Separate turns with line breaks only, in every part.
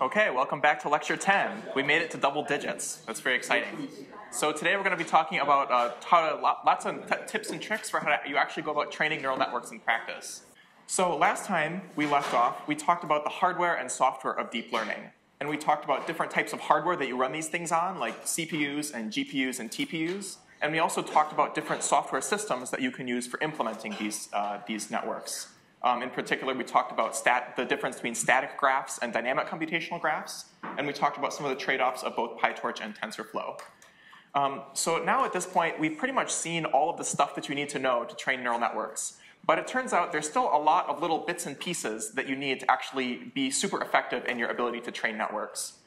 Okay, welcome back to lecture 10. We made it to double digits. That's very exciting. So today we're going to be talking about lots of tips and tricks for how you actually go about training neural networks in practice. So last time we left off, we talked about the hardware and software of deep learning. And we talked about different types of hardware that you run these things on, like CPUs and GPUs and TPUs. And we also talked about different software systems that you can use for implementing these networks. In particular, we talked about the difference between static graphs and dynamic computational graphs, and we talked about some of the trade-offs of both PyTorch and TensorFlow. So now at this point, we've pretty much seen all of the stuff that you need to know to train neural networks. But it turns out there's still a lot of little bits and pieces that you need to actually be super effective in your ability to train networks.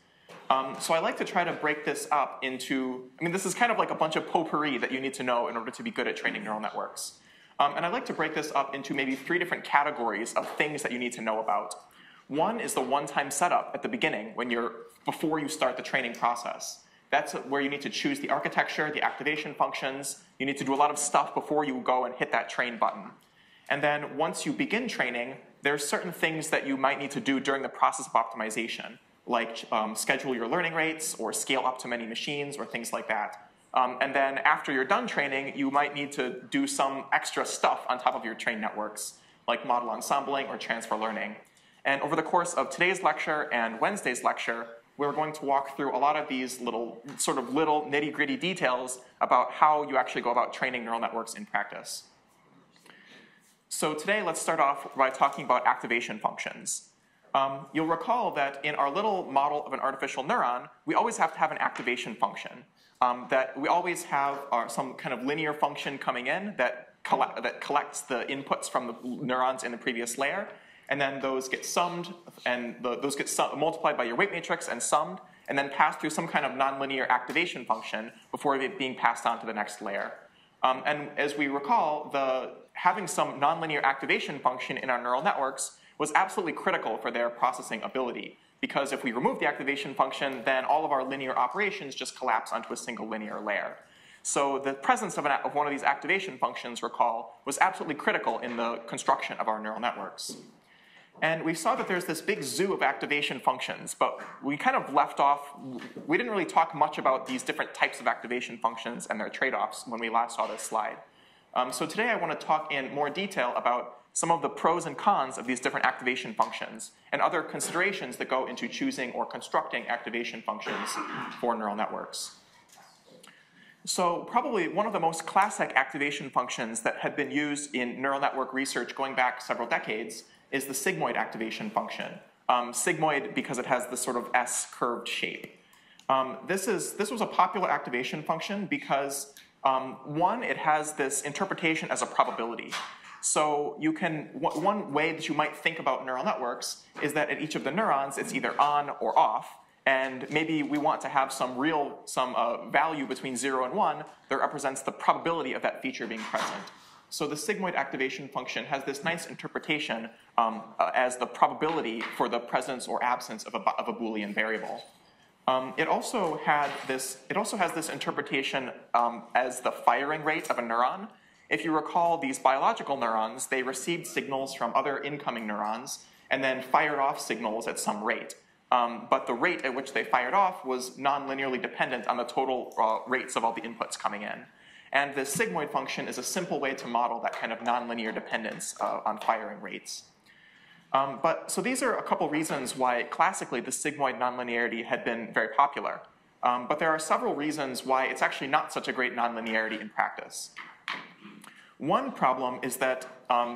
So I like to try to break this up into, this is kind of like a bunch of potpourri that you need to know in order to be good at training neural networks. And I'd like to break this up into maybe 3 different categories of things that you need to know about. One is the one-time setup at the beginning, before you start the training process. That's where you need to choose the architecture, the activation functions. You need to do a lot of stuff before you go and hit that train button. And then once you begin training, there's certain things that you might need to do during the process of optimization, like schedule your learning rates or scale up to many machines or things like that. And then after you're done training, you might need to do some extra stuff on top of your trained networks, like model ensembling or transfer learning. And over the course of today's lecture and Wednesday's lecture, we're going to walk through a lot of these little nitty-gritty details about how you actually go about training neural networks in practice. So today, let's start off by talking about activation functions. You'll recall that in our little model of an artificial neuron, we always have to have an activation function. That we always have some kind of linear function coming in that collects the inputs from the neurons in the previous layer, and then those get summed, and those get multiplied by your weight matrix and summed, and then passed through some kind of nonlinear activation function before it being passed on to the next layer. And as we recall, having some nonlinear activation function in our neural networks was absolutely critical for their processing ability. Because if we remove the activation function, then all of our linear operations just collapse onto a single linear layer. So the presence of one of these activation functions, recall, was absolutely critical in the construction of our neural networks. And we saw that there's this big zoo of activation functions, but we kind of left off, we didn't really talk much about these different types of activation functions and their trade-offs when we last saw this slide. So today I want to talk in more detail about some of the pros and cons of these different activation functions and other considerations that go into choosing or constructing activation functions for neural networks. So probably one of the most classic activation functions that had been used in neural network research going back several decades is the sigmoid activation function. Sigmoid because it has this sort of S-curved shape. This was a popular activation function because, one, it has this interpretation as a probability. So one way that you might think about neural networks is that at each of the neurons, it's either on or off. And maybe we want to have some value between 0 and 1 that represents the probability of that feature being present. So the sigmoid activation function has this nice interpretation as the probability for the presence or absence of a Boolean variable. It also has this interpretation as the firing rate of a neuron. If you recall, these biological neurons, they received signals from other incoming neurons and then fired off signals at some rate. But the rate at which they fired off was non-linearly dependent on the total rates of all the inputs coming in. And the sigmoid function is a simple way to model that kind of non-linear dependence on firing rates. So these are a couple reasons why classically the sigmoid nonlinearity had been very popular. But there are several reasons why it's actually not such a great nonlinearity in practice. One problem is that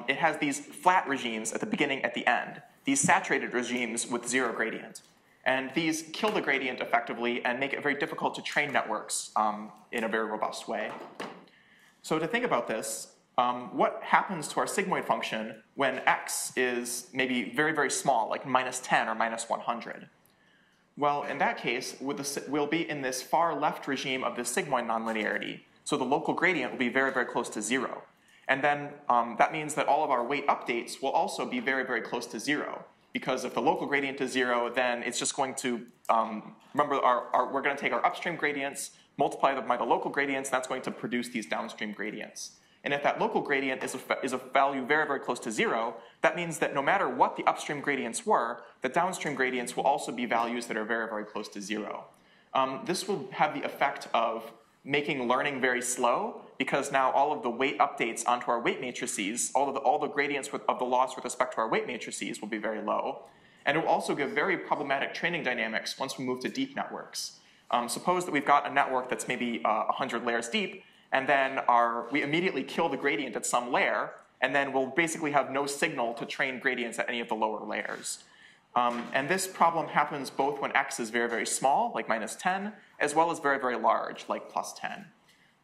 it has these flat regimes at the beginning, at the end, these saturated regimes with 0 gradient. And these kill the gradient effectively and make it very difficult to train networks in a very robust way. So to think about this, what happens to our sigmoid function when x is maybe very, very small, like -10 or -100? Well, in that case, we'll be in this far left regime of the sigmoid nonlinearity. So the local gradient will be very, very close to 0. And then that means that all of our weight updates will also be very, very close to 0. Because if the local gradient is 0, then it's just going to, remember, we're going to take our upstream gradients, multiply them by the local gradients, and that's going to produce these downstream gradients. And if that local gradient is a value very, very close to 0, that means that no matter what the upstream gradients were, the downstream gradients will also be values that are very, very close to 0. This will have the effect of making learning very slow, because now all of the weight updates onto our weight matrices, all the gradients of the loss with respect to our weight matrices will be very low. And it will also give very problematic training dynamics once we move to deep networks. Suppose that we've got a network that's maybe 100 layers deep, and then we immediately kill the gradient at some layer, and then we'll basically have no signal to train gradients at any of the lower layers. And this problem happens both when x is very, very small, like -10, as well as very, very large, like +10.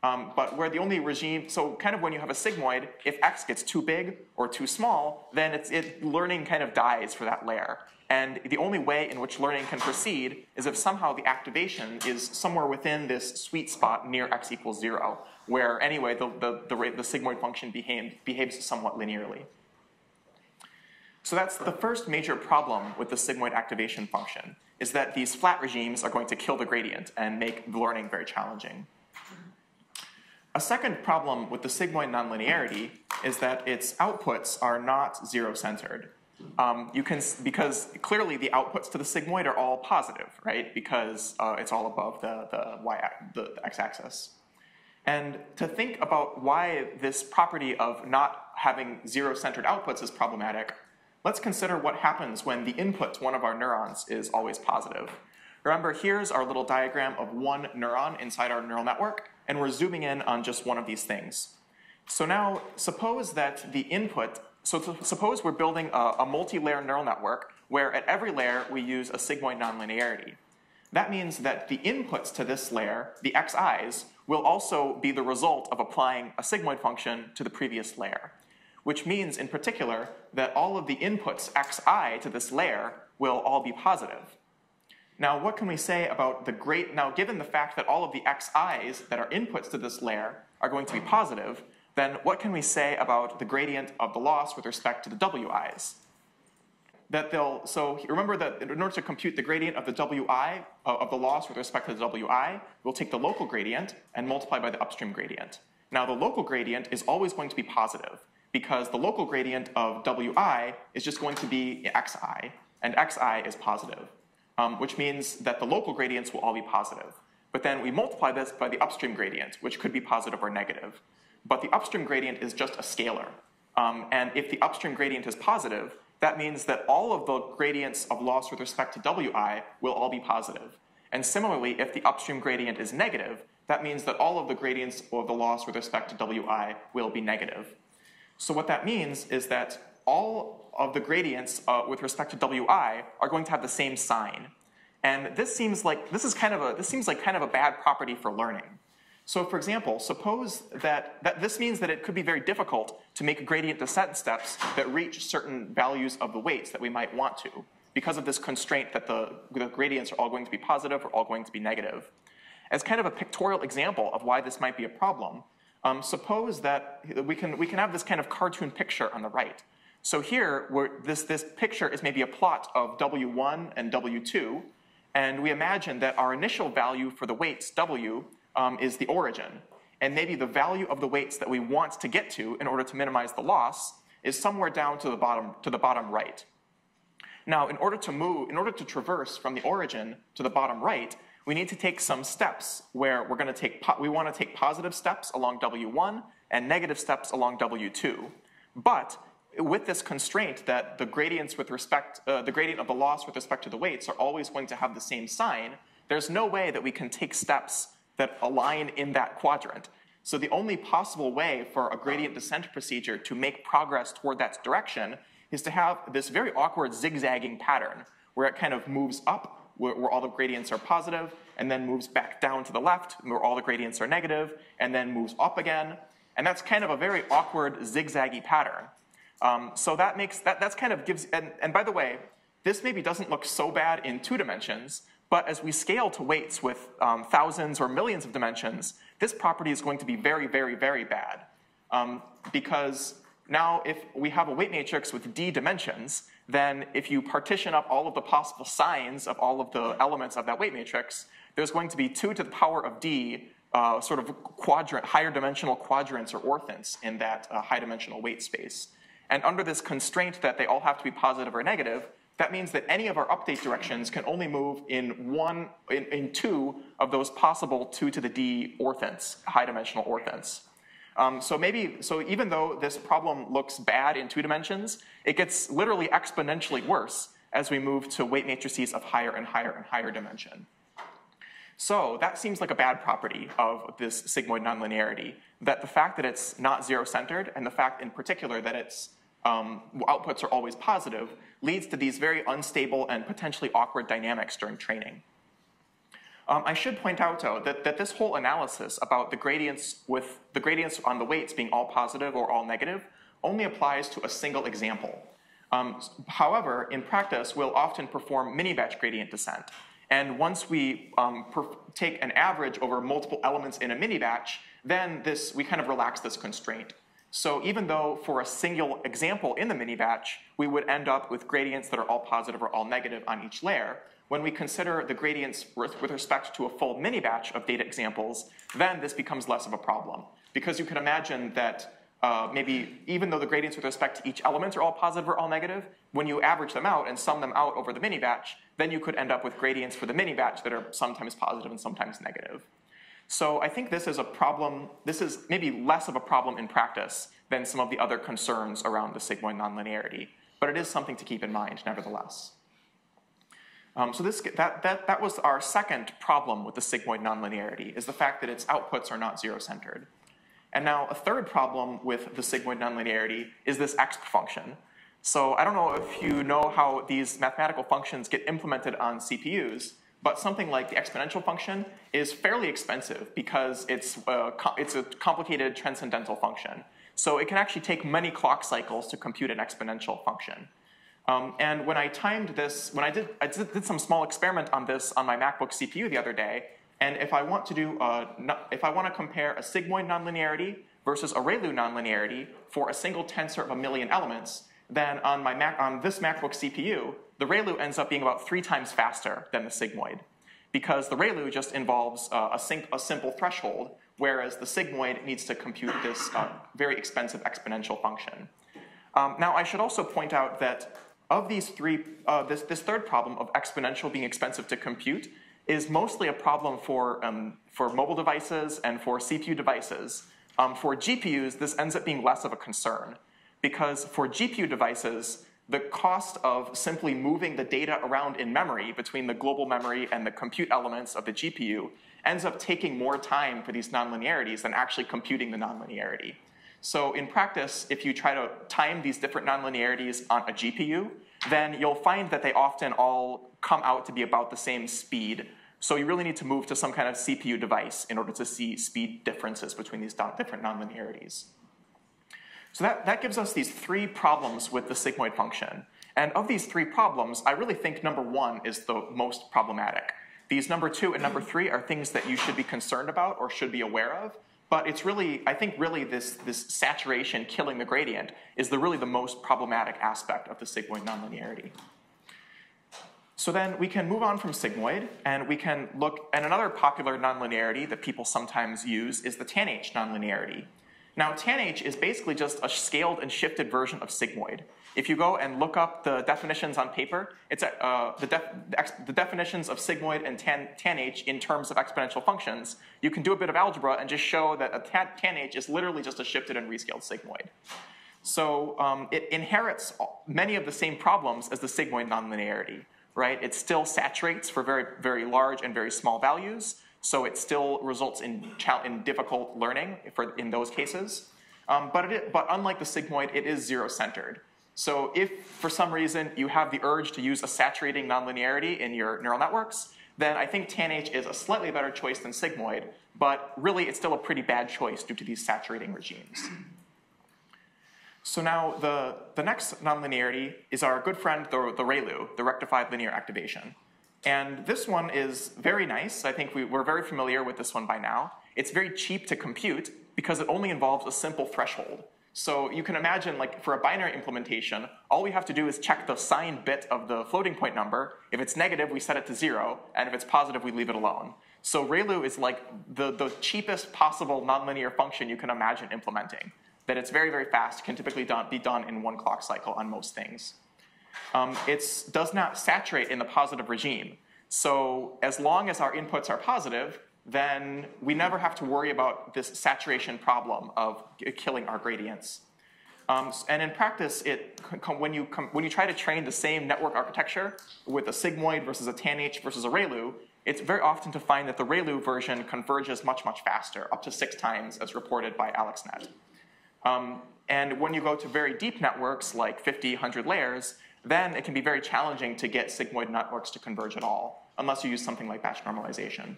But where the only regime, so kind of when you have a sigmoid, if x gets too big or too small, then learning kind of dies for that layer. And the only way in which learning can proceed is if somehow the activation is somewhere within this sweet spot near x equals 0, where anyway the sigmoid function behaves somewhat linearly. So that's the first major problem with the sigmoid activation function, is that these flat regimes are going to kill the gradient and make learning very challenging. A second problem with the sigmoid nonlinearity is that its outputs are not zero-centered. Because clearly the outputs to the sigmoid are all positive, right? Because it's all above the x-axis. And to think about why this property of not having zero-centered outputs is problematic, let's consider what happens when the input to one of our neurons is always positive. Remember, here's our little diagram of one neuron inside our neural network, and we're zooming in on just one of these things. So now, suppose that the input, suppose we're building a multi-layer neural network where at every layer we use a sigmoid nonlinearity. That means that the inputs to this layer, the xi's, will also be the result of applying a sigmoid function to the previous layer, which means in particular that all of the inputs xi to this layer will all be positive. Now, what can we say about now given the fact that all of the xi's that are inputs to this layer are going to be positive, then what can we say about the gradient of the loss with respect to the wi's? So remember that in order to compute the gradient of the wi, of the loss with respect to the wi, we'll take the local gradient and multiply by the upstream gradient. Now, the local gradient is always going to be positive, because the local gradient of wi is just going to be xi, and xi is positive, which means that the local gradients will all be positive. But then we multiply this by the upstream gradient, which could be positive or negative. But the upstream gradient is just a scalar. And if the upstream gradient is positive, that means that all of the gradients of loss with respect to wi will all be positive. And similarly, if the upstream gradient is negative, that means that all of the gradients of the loss with respect to wi will be negative. So what that means is that all of the gradients with respect to wi are going to have the same sign. And this seems like kind of a bad property for learning. So for example, suppose that this means that it could be very difficult to make gradient descent steps that reach certain values of the weights that we might want to, because of this constraint that the gradients are all going to be positive or all going to be negative. As kind of a pictorial example of why this might be a problem, suppose that we can have this kind of cartoon picture on the right. So here, this picture is maybe a plot of W1 and W2, and we imagine that our initial value for the weights, W, is the origin. And maybe the value of the weights that we want to get to in order to minimize the loss is somewhere down to the bottom right. Now, in order to traverse from the origin to the bottom right, we need to take some steps where we want to take positive steps along W1 and negative steps along W2. But with this constraint that the gradients the gradient of the loss with respect to the weights are always going to have the same sign, there's no way that we can take steps that align in that quadrant. So the only possible way for a gradient descent procedure to make progress toward that direction is to have this very awkward zigzagging pattern where it kind of moves up, where all the gradients are positive, and then moves back down to the left, where all the gradients are negative, and then moves up again. And that's kind of a very awkward zigzaggy pattern. So that's kind of gives, and by the way, this maybe doesn't look so bad in 2 dimensions, but as we scale to weights with thousands or millions of dimensions, this property is going to be very, very, very bad. Because now if we have a weight matrix with d dimensions, then if you partition up all of the possible signs of all of the elements of that weight matrix, there's going to be 2 to the power of d sort of higher dimensional quadrants or orthants in that high dimensional weight space. And under this constraint that they all have to be positive or negative, that means that any of our update directions can only move in two of those possible 2 to the d orthants, high dimensional orthants. So even though this problem looks bad in 2 dimensions, it gets literally exponentially worse as we move to weight matrices of higher and higher and higher dimension. So that seems like a bad property of this sigmoid nonlinearity, that the fact that it's not zero-centered and the fact in particular that its outputs are always positive leads to these very unstable and potentially awkward dynamics during training. I should point out, though, that this whole analysis about the gradients on the weights being all positive or all negative only applies to a single example. However, in practice, we'll often perform mini-batch gradient descent. And once we take an average over multiple elements in a mini-batch, then we kind of relax this constraint. So even though for a single example in the mini-batch, we would end up with gradients that are all positive or all negative on each layer, when we consider the gradients with respect to a full mini-batch of data examples, then this becomes less of a problem. Because you can imagine that maybe even though the gradients with respect to each element are all positive or all negative, when you average them out and sum them out over the mini-batch, then you could end up with gradients for the mini-batch that are sometimes positive and sometimes negative. So I think this is a problem, this is maybe less of a problem in practice than some of the other concerns around the sigmoid nonlinearity, but it is something to keep in mind nevertheless. So that was our second problem with the sigmoid nonlinearity, is the fact that its outputs are not zero-centered. And now a third problem with the sigmoid nonlinearity is this exp function. So I don't know if you know how these mathematical functions get implemented on CPUs, but something like the exponential function is fairly expensive because it's a complicated transcendental function. So it can actually take many clock cycles to compute an exponential function. And when I timed this, I did some small experiment on this on my MacBook CPU the other day. And if I want to compare a sigmoid nonlinearity versus a ReLU nonlinearity for a single tensor of 1,000,000 elements, then on this MacBook CPU, the ReLU ends up being about 3 times faster than the sigmoid, because the ReLU just involves a simple threshold, whereas the sigmoid needs to compute this very expensive exponential function. Now, I should also point out that of these three, this third problem of exponential being expensive to compute is mostly a problem for mobile devices and for CPU devices. For GPUs, this ends up being less of a concern, because for GPU devices, the cost of simply moving the data around in memory between the global memory and the compute elements of the GPU ends up taking more time for these nonlinearities than actually computing the nonlinearity. So in practice, if you try to time these different nonlinearities on a GPU, then you'll find that they often all come out to be about the same speed. So you really need to move to some kind of CPU device in order to see speed differences between these different nonlinearities. So that gives us these 3 problems with the sigmoid function. And of these 3 problems, I really think number 1 is the most problematic. These number 2 and number 3 are things that you should be concerned about or should be aware of. But it's really, I think really this saturation killing the gradient is really the most problematic aspect of the sigmoid nonlinearity. So then we can move on from sigmoid, and we can look at another popular nonlinearity that people sometimes use is the tanh nonlinearity. Now, tanh is basically just a scaled and shifted version of sigmoid. If you go and look up the definitions on paper, it's the definitions of sigmoid and tanh in terms of exponential functions. You can do a bit of algebra and just show that a tanh is literally just a shifted and rescaled sigmoid. So it inherits many of the same problems as the sigmoid nonlinearity, right? It still saturates for very, very large and very small values. So it still results in difficult learning in those cases. But unlike the sigmoid, it is zero-centered. So if for some reason you have the urge to use a saturating nonlinearity in your neural networks, then I think tanh is a slightly better choice than sigmoid, but really it's still a pretty bad choice due to these saturating regimes. So now the next nonlinearity is our good friend, the ReLU, the Rectified Linear Activation. And this one is very nice. I think we're very familiar with this one by now. It's very cheap to compute because it only involves a simple threshold. So you can imagine, like, for a binary implementation, all we have to do is check the signed bit of the floating point number. If it's negative, we set it to 0, and if it's positive, we leave it alone. So ReLU is like the cheapest possible nonlinear function you can imagine implementing. That it's very, very fast, can typically be done in 1 clock cycle on most things. It does not saturate in the positive regime. So as long as our inputs are positive, then we never have to worry about this saturation problem of killing our gradients. And in practice, when you try to train the same network architecture with a sigmoid versus a tanh versus a ReLU, it's very often to find that the ReLU version converges much, much faster, up to 6 times as reported by AlexNet. And when you go to very deep networks, like 50, 100 layers, then it can be very challenging to get sigmoid networks to converge at all, unless you use something like batch normalization.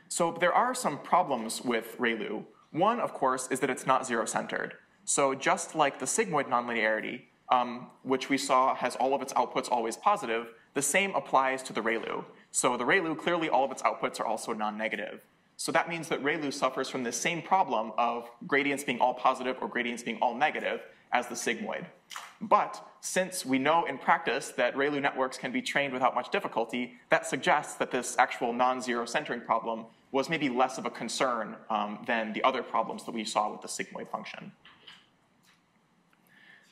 So there are some problems with ReLU. One, of course, is that it's not zero-centered. So just like the sigmoid nonlinearity, which we saw has all of its outputs always positive, the same applies to the ReLU. So the ReLU, clearly all of its outputs are also non-negative. So that means that ReLU suffers from the same problem of gradients being all positive or gradients being all negative as the sigmoid. But since we know in practice that ReLU networks can be trained without much difficulty, that suggests that this actual non-zero centering problem was maybe less of a concern than the other problems that we saw with the sigmoid function.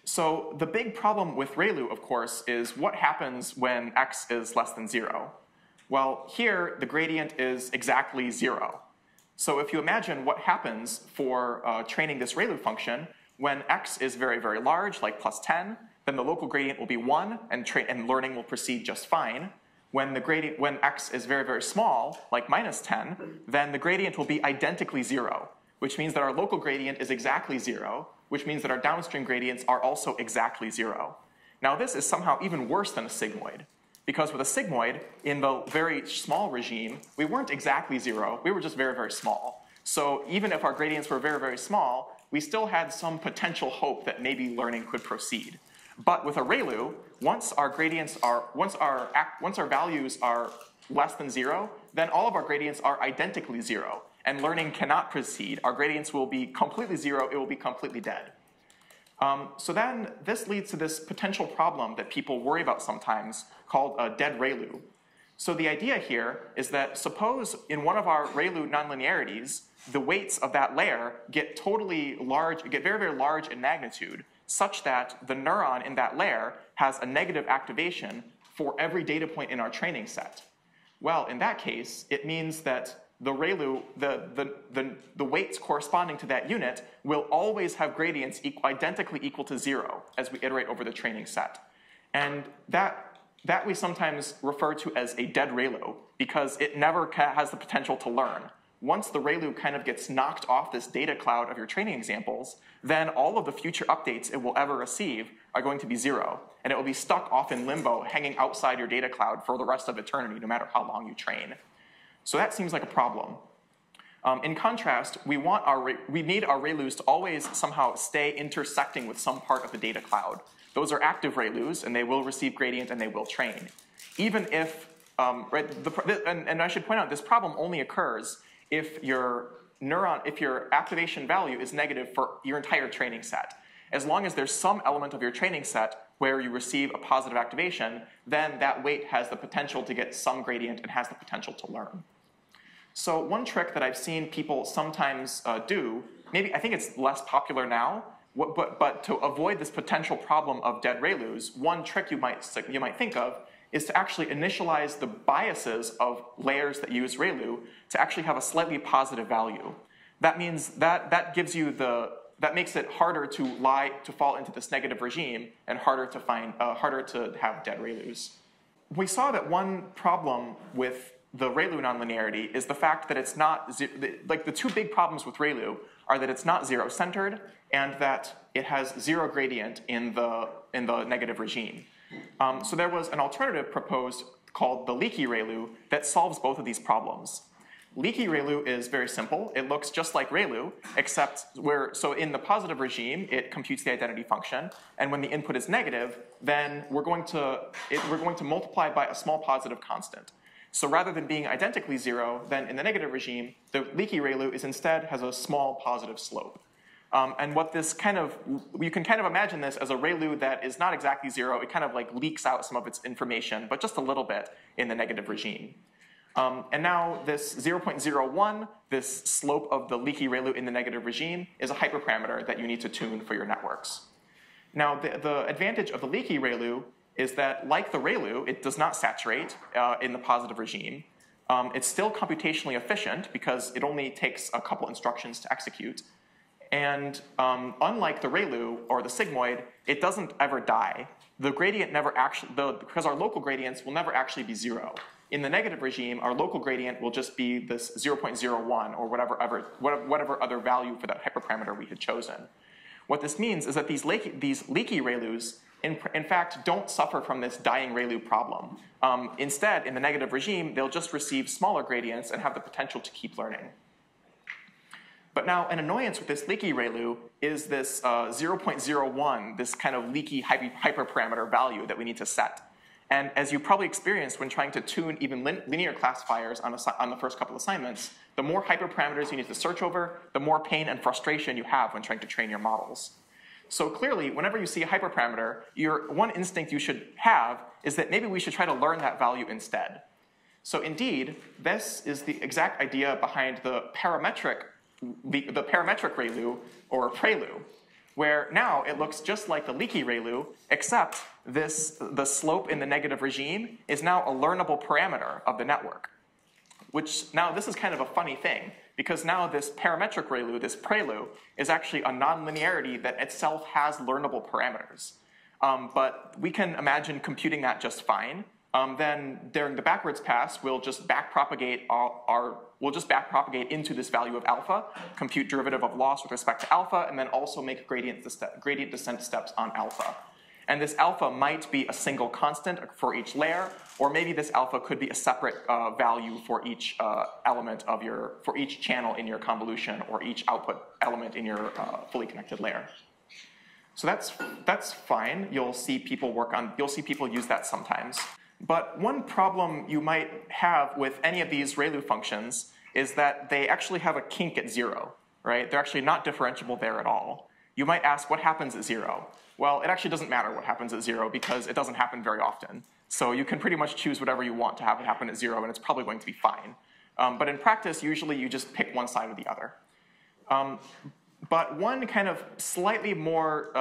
So the big problem with ReLU, of course, is what happens when x is less than 0. Well, here the gradient is exactly 0. So if you imagine what happens for training this ReLU function, when x is very, very large, like plus 10, then the local gradient will be 1, and learning will proceed just fine. When x is very, very small, like minus 10, then the gradient will be identically 0, which means that our local gradient is exactly 0, which means that our downstream gradients are also exactly 0. Now this is somehow even worse than a sigmoid, because with a sigmoid, in the very small regime, we weren't exactly 0, we were just very, very small. So even if our gradients were very, very small, we still had some potential hope that maybe learning could proceed. But with a ReLU, once our values are less than 0, then all of our gradients are identically 0, and learning cannot proceed. Our gradients will be completely 0, it will be completely dead. So then this leads to this potential problem that people worry about sometimes called a dead ReLU. So the idea here is that suppose in one of our ReLU nonlinearities, the weights of that layer get totally large, get very, very large in magnitude, such that the neuron in that layer has a negative activation for every data point in our training set. Well, in that case, it means that the ReLU, the weights corresponding to that unit will always have gradients identically equal to 0 as we iterate over the training set. And that we sometimes refer to as a dead ReLU, because it never has the potential to learn. Once the ReLU kind of gets knocked off this data cloud of your training examples, then all of the future updates it will ever receive are going to be 0. And it will be stuck off in limbo, hanging outside your data cloud for the rest of eternity, no matter how long you train. So that seems like a problem. In contrast, we need our ReLUs to always somehow stay intersecting with some part of the data cloud. Those are active ReLUs, and they will receive gradient and they will train. Even if, and I should point out, this problem only occurs if your activation value is negative for your entire training set. As long as there's some element of your training set where you receive a positive activation, then that weight has the potential to get some gradient and has the potential to learn. So one trick that I've seen people sometimes do, maybe I think it's less popular now, but to avoid this potential problem of dead ReLUs, one trick you might think of is to actually initialize the biases of layers that use ReLU to actually have a slightly positive value. That means that gives you that makes it harder to fall into this negative regime and harder to have dead ReLUs. We saw that one problem with the ReLU nonlinearity is the fact that it's not, like the two big problems with ReLU are that it's not zero-centered and that it has 0 gradient in the negative regime. So there was an alternative proposed called the leaky ReLU that solves both of these problems. Leaky ReLU is very simple. It looks just like ReLU, except so in the positive regime, it computes the identity function, and when the input is negative, then we're going to multiply by a small positive constant. So rather than being identically 0, then in the negative regime, the leaky ReLU instead has a small positive slope. And what this you can kind of imagine this as a ReLU that is not exactly 0. It kind of like leaks out some of its information, but just a little bit in the negative regime. And now this 0.01, this slope of the leaky ReLU in the negative regime, is a hyperparameter that you need to tune for your networks. Now, the advantage of the leaky ReLU is that, like the ReLU, it does not saturate in the positive regime. It's still computationally efficient because it only takes a couple instructions to execute. And unlike the ReLU or the sigmoid, it doesn't ever die. The gradient never actually, because our local gradients will never actually be 0. In the negative regime, our local gradient will just be this 0.01 or whatever other value for that hyperparameter we had chosen. What this means is that these leaky ReLUs, in fact, don't suffer from this dying ReLU problem. Instead, in the negative regime, they'll just receive smaller gradients and have the potential to keep learning. But now, an annoyance with this leaky ReLU is this 0.01, this kind of leaky hyperparameter value that we need to set. And as you probably experienced when trying to tune even linear classifiers on the first couple assignments, the more hyperparameters you need to search over, the more pain and frustration you have when trying to train your models. So clearly, whenever you see a hyperparameter, your one instinct you should have is that maybe we should try to learn that value instead. So indeed, this is the exact idea behind the parametric ReLU, or preLU, where now it looks just like the leaky ReLU, except the slope in the negative regime is now a learnable parameter of the network. Which now this is kind of a funny thing, because now this parametric ReLU, this preLU, is actually a nonlinearity that itself has learnable parameters. But we can imagine computing that just fine. Then during the backwards pass, we'll just backpropagate into this value of alpha, compute derivative of loss with respect to alpha, and then also make gradient descent steps on alpha. And this alpha might be a single constant for each layer, or maybe this alpha could be a separate value for each for each channel in your convolution, or each output element in your fully connected layer. So that's fine. You'll see people use that sometimes. But one problem you might have with any of these ReLU functions is that they actually have a kink at 0, right? They're actually not differentiable there at all. You might ask, what happens at 0? Well, it actually doesn't matter what happens at 0 because it doesn't happen very often. So you can pretty much choose whatever you want to have it happen at 0, and it's probably going to be fine. But in practice, usually you just pick one side or the other. But one kind of slightly more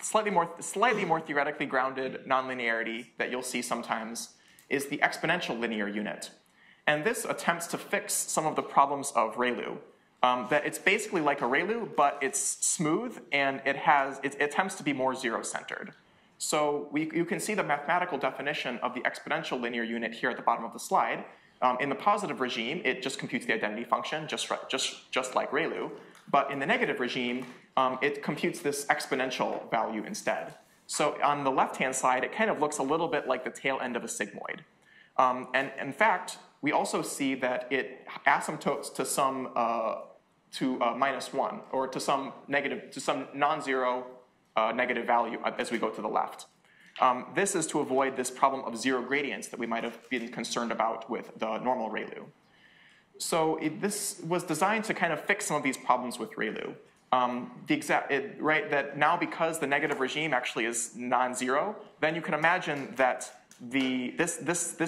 theoretically grounded nonlinearity that you'll see sometimes is the exponential linear unit. And this attempts to fix some of the problems of ReLU. That it's basically like a ReLU, but it's smooth, and it attempts to be more zero-centered. So you can see the mathematical definition of the exponential linear unit here at the bottom of the slide. In the positive regime, it just computes the identity function, just like ReLU. But in the negative regime, it computes this exponential value instead. So on the left-hand side, it kind of looks a little bit like the tail end of a sigmoid. And in fact, we also see that it asymptotes to some -1, or to some non-zero negative value as we go to the left. This is to avoid this problem of zero gradients that we might have been concerned about with the normal ReLU. So this was designed to kind of fix some of these problems with ReLU. Right, that now because the negative regime actually is non-zero, then you can imagine that this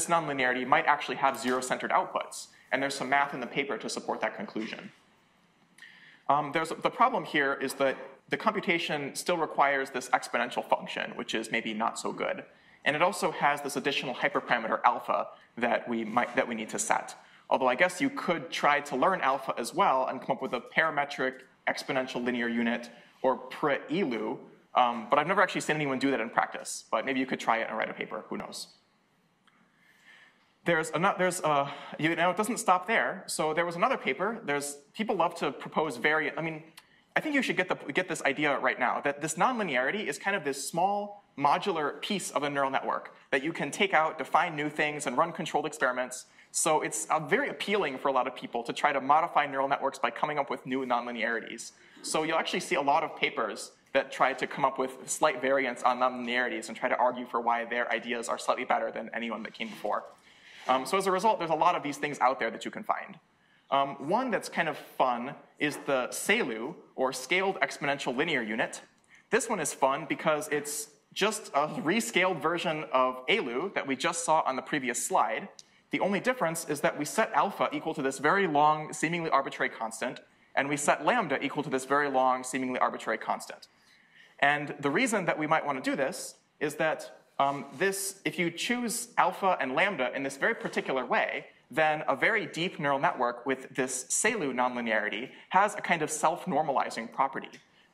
nonlinearity might actually have zero-centered outputs. And there's some math in the paper to support that conclusion. The problem here is that the computation still requires this exponential function, which is maybe not so good. And it also has this additional hyperparameter alpha that we need to set. Although I guess you could try to learn alpha as well and come up with a parametric exponential linear unit, or preLU, but I've never actually seen anyone do that in practice. But maybe you could try it and write a paper. Who knows? It doesn't stop there. So there was another paper. People love to propose variant. I mean, I think you should get this idea right now, that this nonlinearity is kind of this small modular piece of a neural network that you can take out, define new things, and run controlled experiments. So it's very appealing for a lot of people to try to modify neural networks by coming up with new nonlinearities. So you'll actually see a lot of papers that try to come up with slight variants on nonlinearities and try to argue for why their ideas are slightly better than anyone that came before. So as a result, there's a lot of these things out there that you can find. One that's kind of fun is the ReLU, or Scaled Exponential Linear Unit. This one is fun because it's just a rescaled version of ReLU that we just saw on the previous slide. The only difference is that we set alpha equal to this very long, seemingly arbitrary constant, and we set lambda equal to this very long, seemingly arbitrary constant. And the reason that we might want to do this is that if you choose alpha and lambda in this very particular way, then a very deep neural network with this ReLU nonlinearity has a kind of self-normalizing property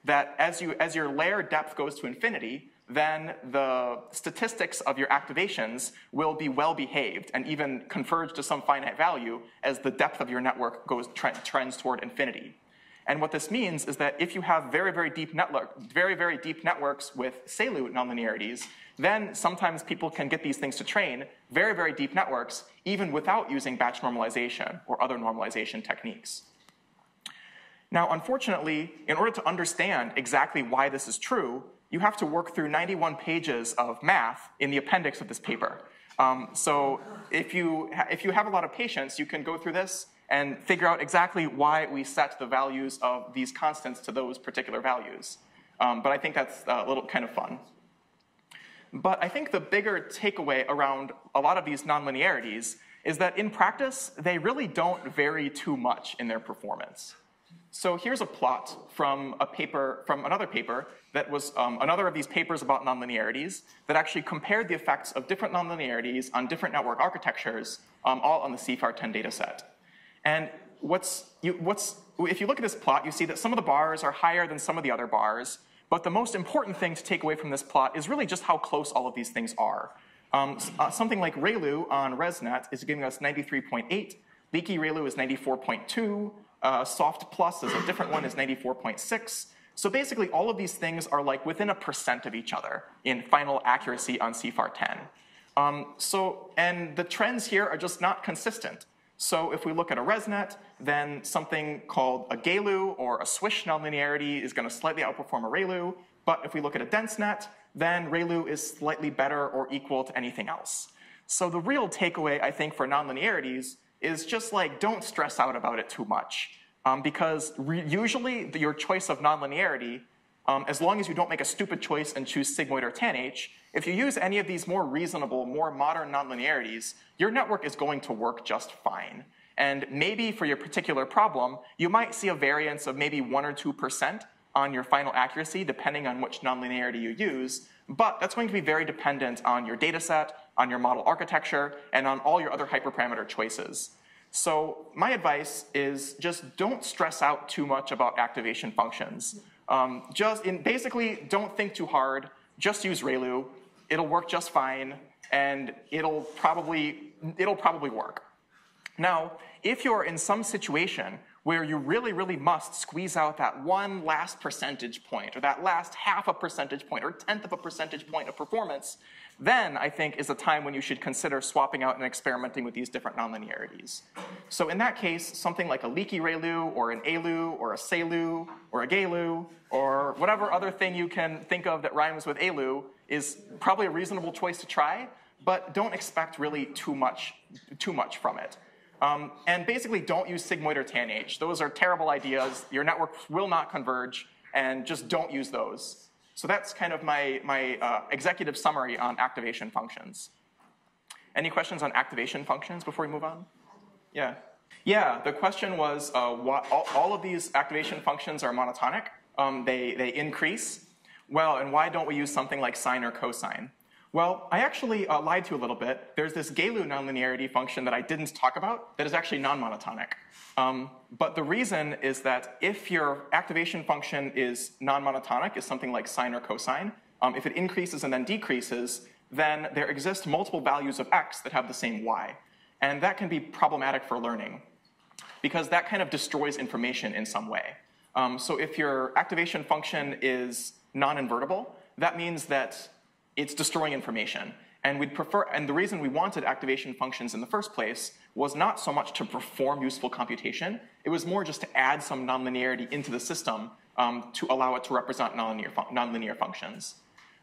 that as your layer depth goes to infinity, then the statistics of your activations will be well behaved and even converge to some finite value as the depth of your network trends toward infinity. And what this means is that if you have very, very deep networks with ReLU nonlinearities, then sometimes people can get these things to train very, very deep networks even without using batch normalization or other normalization techniques. Now, unfortunately, in order to understand exactly why this is true, you have to work through 91 pages of math in the appendix of this paper. So if you have a lot of patience, you can go through this and figure out exactly why we set the values of these constants to those particular values. But I think that's a little kind of fun. But I think the bigger takeaway around a lot of these nonlinearities is that in practice, they really don't vary too much in their performance. So here's a plot from another paper that was another of these papers about nonlinearities that actually compared the effects of different nonlinearities on different network architectures, all on the CFAR10 dataset. And if you look at this plot, you see that some of the bars are higher than some of the other bars. But the most important thing to take away from this plot is really just how close all of these things are. Something like ReLU on ResNet is giving us 93.8. Leaky ReLU is 94.2. Soft Plus is a different one, is 94.6. So basically, all of these things are like within 1% of each other in final accuracy on CFAR10. And the trends here are just not consistent. So if we look at a ResNet, then something called a GALU or a Swish nonlinearity is going to slightly outperform a ReLU. But if we look at a DenseNet, then ReLU is slightly better or equal to anything else. So the real takeaway, I think, for nonlinearities is just like don't stress out about it too much. Because usually your choice of nonlinearity, as long as you don't make a stupid choice and choose sigmoid or tanh, if you use any of these more reasonable, more modern nonlinearities, your network is going to work just fine. And maybe for your particular problem, you might see a variance of maybe 1 or 2% on your final accuracy, depending on which nonlinearity you use. But that's going to be very dependent on your data set, on your model architecture, and on all your other hyperparameter choices. So my advice is just don't stress out too much about activation functions. Basically, don't think too hard. Just use ReLU. It'll work just fine, and it'll probably work. Now, if you're in some situation where you really, really must squeeze out that one last percentage point, or that last half a percentage point, or 1/10 of a percentage point of performance, then I think is a time when you should consider swapping out and experimenting with these different nonlinearities. So in that case, something like a leaky ReLU, or an ALU, or a SALU, or a GALU, or whatever other thing you can think of that rhymes with ALU is probably a reasonable choice to try, but don't expect really too much from it. And basically don't use sigmoid or tanh. Those are terrible ideas. Your network will not converge, and just don't use those. So that's kind of my executive summary on activation functions. Any questions on activation functions before we move on? Yeah. Yeah, the question was all of these activation functions are monotonic. They increase. Well, and why don't we use something like sine or cosine? Well, I actually lied to you a little bit. There's this GALU nonlinearity function that I didn't talk about that is actually non-monotonic. But the reason is that if your activation function is non-monotonic, is something like sine or cosine, if it increases and then decreases, then there exist multiple values of x that have the same y. And that can be problematic for learning, because that kind of destroys information in some way. So if your activation function is non-invertible, that means that it's destroying information. And the reason we wanted activation functions in the first place was not so much to perform useful computation. It was more just to add some nonlinearity into the system to allow it to represent nonlinear functions.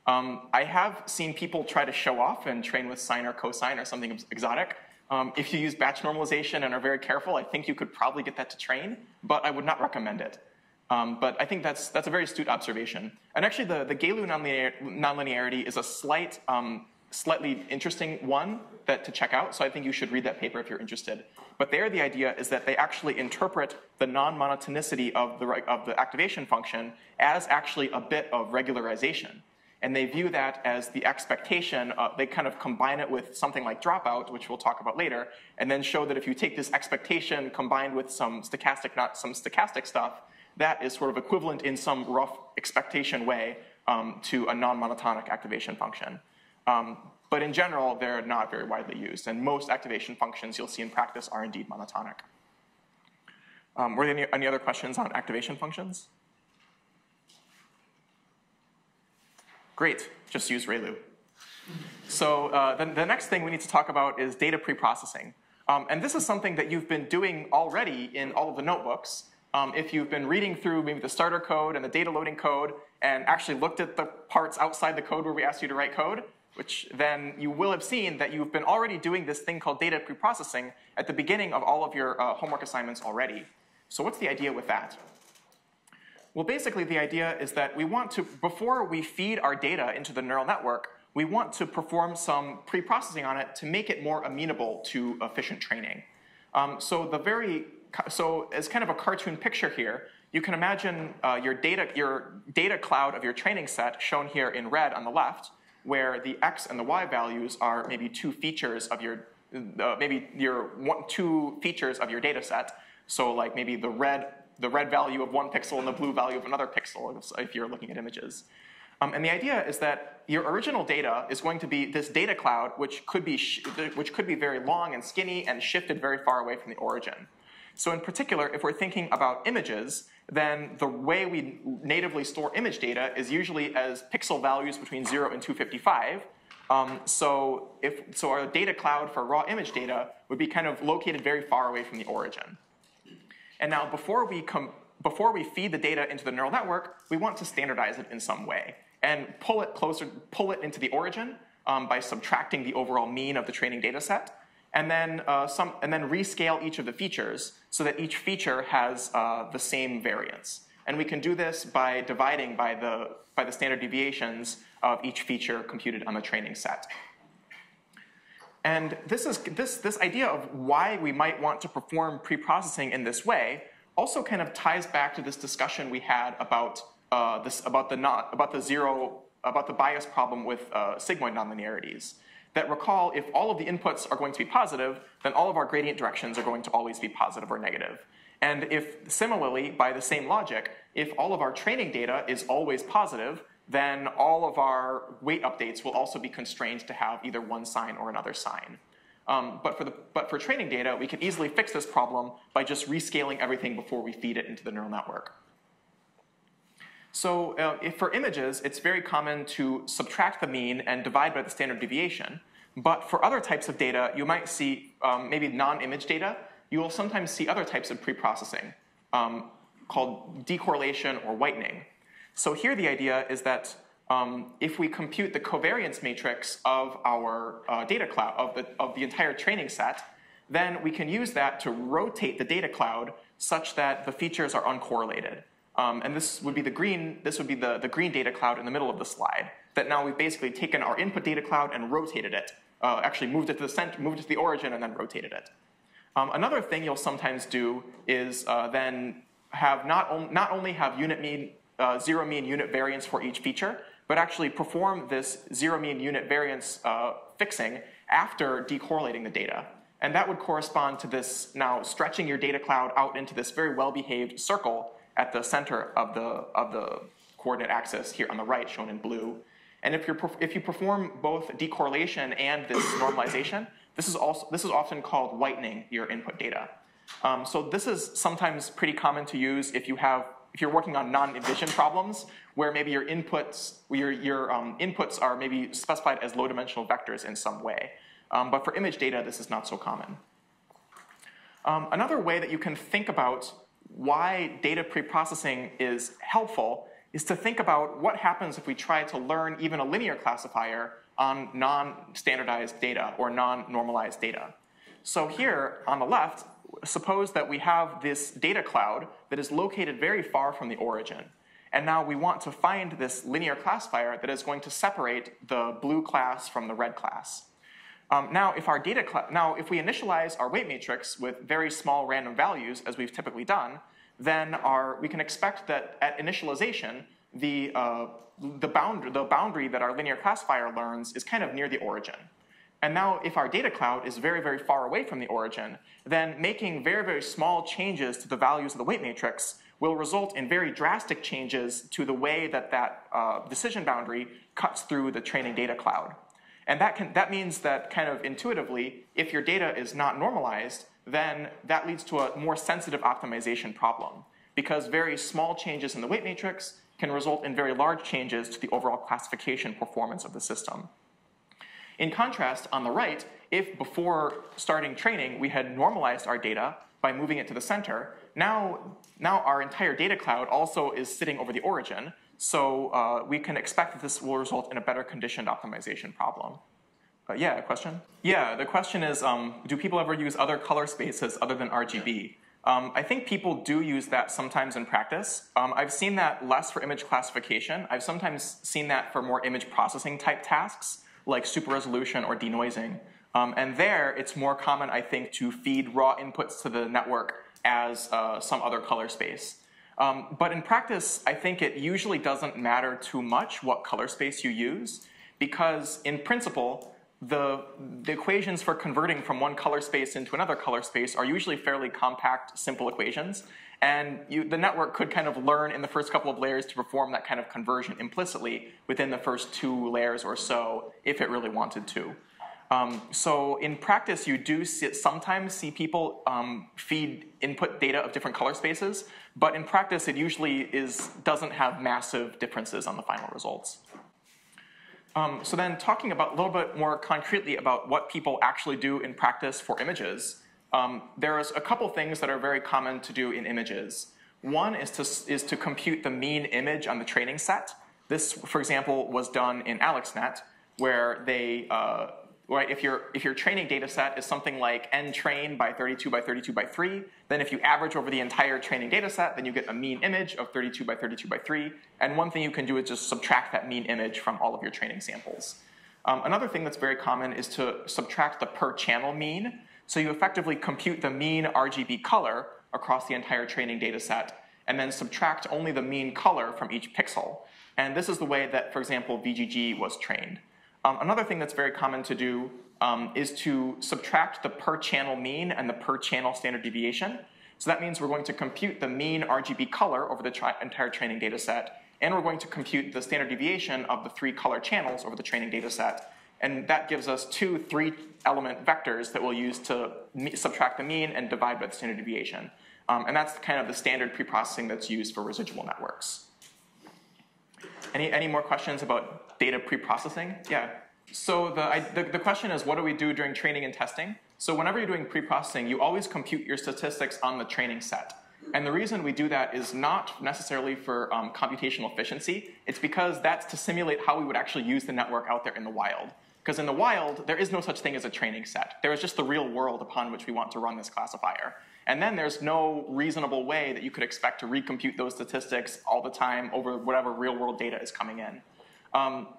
I have seen people try to show off and train with sine or cosine or something exotic, If you use batch normalization and are very careful, I think you could probably get that to train, but I would not recommend it. But I think that's a very astute observation. And actually, the ReLU nonlinearity is a slightly interesting one to check out, so I think you should read that paper if you're interested. But there, the idea is that they actually interpret the non-monotonicity of the activation function as actually a bit of regularization. And they view that as the expectation. They kind of combine it with something like Dropout, which we'll talk about later, and then show that if you take this expectation combined with some stochastic stuff, that is sort of equivalent in some rough expectation way to a non-monotonic activation function. But in general, they're not very widely used, and most activation functions you'll see in practice are indeed monotonic. Were there any other questions on activation functions? Great, just use ReLU. So the next thing we need to talk about is data preprocessing. And this is something that you've been doing already in all of the notebooks. If you've been reading through maybe the starter code and the data loading code and actually looked at the parts outside the code where we asked you to write code, which then you will have seen that you've been already doing this thing called data preprocessing at the beginning of all of your homework assignments already. So what's the idea with that? Well, basically the idea is that we want to, before we feed our data into the neural network, we want to perform some preprocessing on it to make it more amenable to efficient training. So as kind of a cartoon picture here, you can imagine your data cloud of your training set shown here in red on the left, where the x and the y values are maybe two features of your two features of your data set. So like maybe the red value of one pixel and the blue value of another pixel if you're looking at images. And the idea is that your original data is going to be this data cloud, which could be very long and skinny and shifted very far away from the origin. So in particular, if we're thinking about images, then the way we natively store image data is usually as pixel values between 0 and 255. So our data cloud for raw image data would be kind of located very far away from the origin. And now before we feed the data into the neural network, we want to standardize it in some way and pull it into the origin by subtracting the overall mean of the training data set. And then rescale each of the features so that each feature has the same variance. And we can do this by dividing by the standard deviations of each feature computed on the training set. And this idea of why we might want to perform preprocessing in this way also kind of ties back to this discussion we had about the bias problem with sigmoid nonlinearities. That recall, if all of the inputs are going to be positive, then all of our gradient directions are going to always be positive or negative. And if similarly, by the same logic, if all of our training data is always positive, then all of our weight updates will also be constrained to have either one sign or another sign. But for training data, we can easily fix this problem by just rescaling everything before we feed it into the neural network. So if for images, it's very common to subtract the mean and divide by the standard deviation. But for other types of data, you might see maybe non-image data. You will sometimes see other types of preprocessing called decorrelation or whitening. So here the idea is that if we compute the covariance matrix of our data cloud, of the entire training set, then we can use that to rotate the data cloud such that the features are uncorrelated. And this would be the green green data cloud in the middle of the slide. That now we've basically taken our input data cloud and rotated it. Actually moved it to the center, moved it to the origin, and then rotated it. Another thing you'll sometimes do is then have not only have zero mean unit variance for each feature, but actually perform this zero mean unit variance fixing after decorrelating the data. And that would correspond to this now stretching your data cloud out into this very well-behaved circle at the center of the coordinate axis here on the right, shown in blue. And if you perform both decorrelation and this normalization, this is often called whitening your input data. So this is sometimes pretty common to use if you're working on non-division problems where maybe your inputs are maybe specified as low-dimensional vectors in some way. But for image data, this is not so common. Another way that you can think about why data preprocessing is helpful is to think about what happens if we try to learn even a linear classifier on non-standardized data or non-normalized data. So here on the left, suppose that we have this data cloud that is located very far from the origin. And now we want to find this linear classifier that is going to separate the blue class from the red class. Now, if we initialize our weight matrix with very small random values, as we've typically done, then we can expect that at initialization, the boundary that our linear classifier learns is kind of near the origin. And now, if our data cloud is very, very far away from the origin, then making very, very small changes to the values of the weight matrix will result in very drastic changes to the way that decision boundary cuts through the training data cloud. And that means that kind of intuitively, if your data is not normalized, then that leads to a more sensitive optimization problem, because very small changes in the weight matrix can result in very large changes to the overall classification performance of the system. In contrast, on the right, if before starting training we had normalized our data by moving it to the center, now our entire data cloud also is sitting over the origin, so we can expect that this will result in a better conditioned optimization problem. Yeah, a question? Yeah, the question is, do people ever use other color spaces other than RGB? I think people do use that sometimes in practice. I've seen that less for image classification. I've sometimes seen that for more image processing type tasks, like super resolution or denoising. And there, it's more common, I think, to feed raw inputs to the network as some other color space. But in practice, I think it usually doesn't matter too much what color space you use, because in principle, the equations for converting from one color space into another color space are usually fairly compact, simple equations. And the network could kind of learn in the first couple of layers to perform that kind of conversion implicitly within the first 2 layers or so, if it really wanted to. So in practice, you do sometimes see people feed input data of different color spaces, but in practice, it usually doesn't have massive differences on the final results. So then talking about a little bit more concretely about what people actually do in practice for images, there's a couple things that are very common to do in images. One is to compute the mean image on the training set. This, for example, was done in AlexNet, where they right, if your training data set is something like n train by 32 by 32 by 3, then if you average over the entire training data set, then you get a mean image of 32 by 32 by 3. And one thing you can do is just subtract that mean image from all of your training samples. Another thing that's very common is to subtract the per channel mean. So you effectively compute the mean RGB color across the entire training data set, and then subtract only the mean color from each pixel. And this is the way that, for example, VGG was trained. Another thing that's very common to do is to subtract the per channel mean and the per channel standard deviation. So that means we're going to compute the mean RGB color over the entire training data set, and we're going to compute the standard deviation of the 3 color channels over the training data set. And that gives us 2 3-element vectors that we'll use to subtract the mean and divide by the standard deviation. And that's kind of the standard preprocessing that's used for residual networks. Any more questions about data preprocessing? Yeah. So the question is, what do we do during training and testing? So whenever you're doing preprocessing, you always compute your statistics on the training set. And the reason we do that is not necessarily for computational efficiency. It's because that's to simulate how we would actually use the network out there in the wild. Because in the wild, there is no such thing as a training set. There is just the real world upon which we want to run this classifier. And then there's no reasonable way that you could expect to recompute those statistics all the time over whatever real world data is coming in.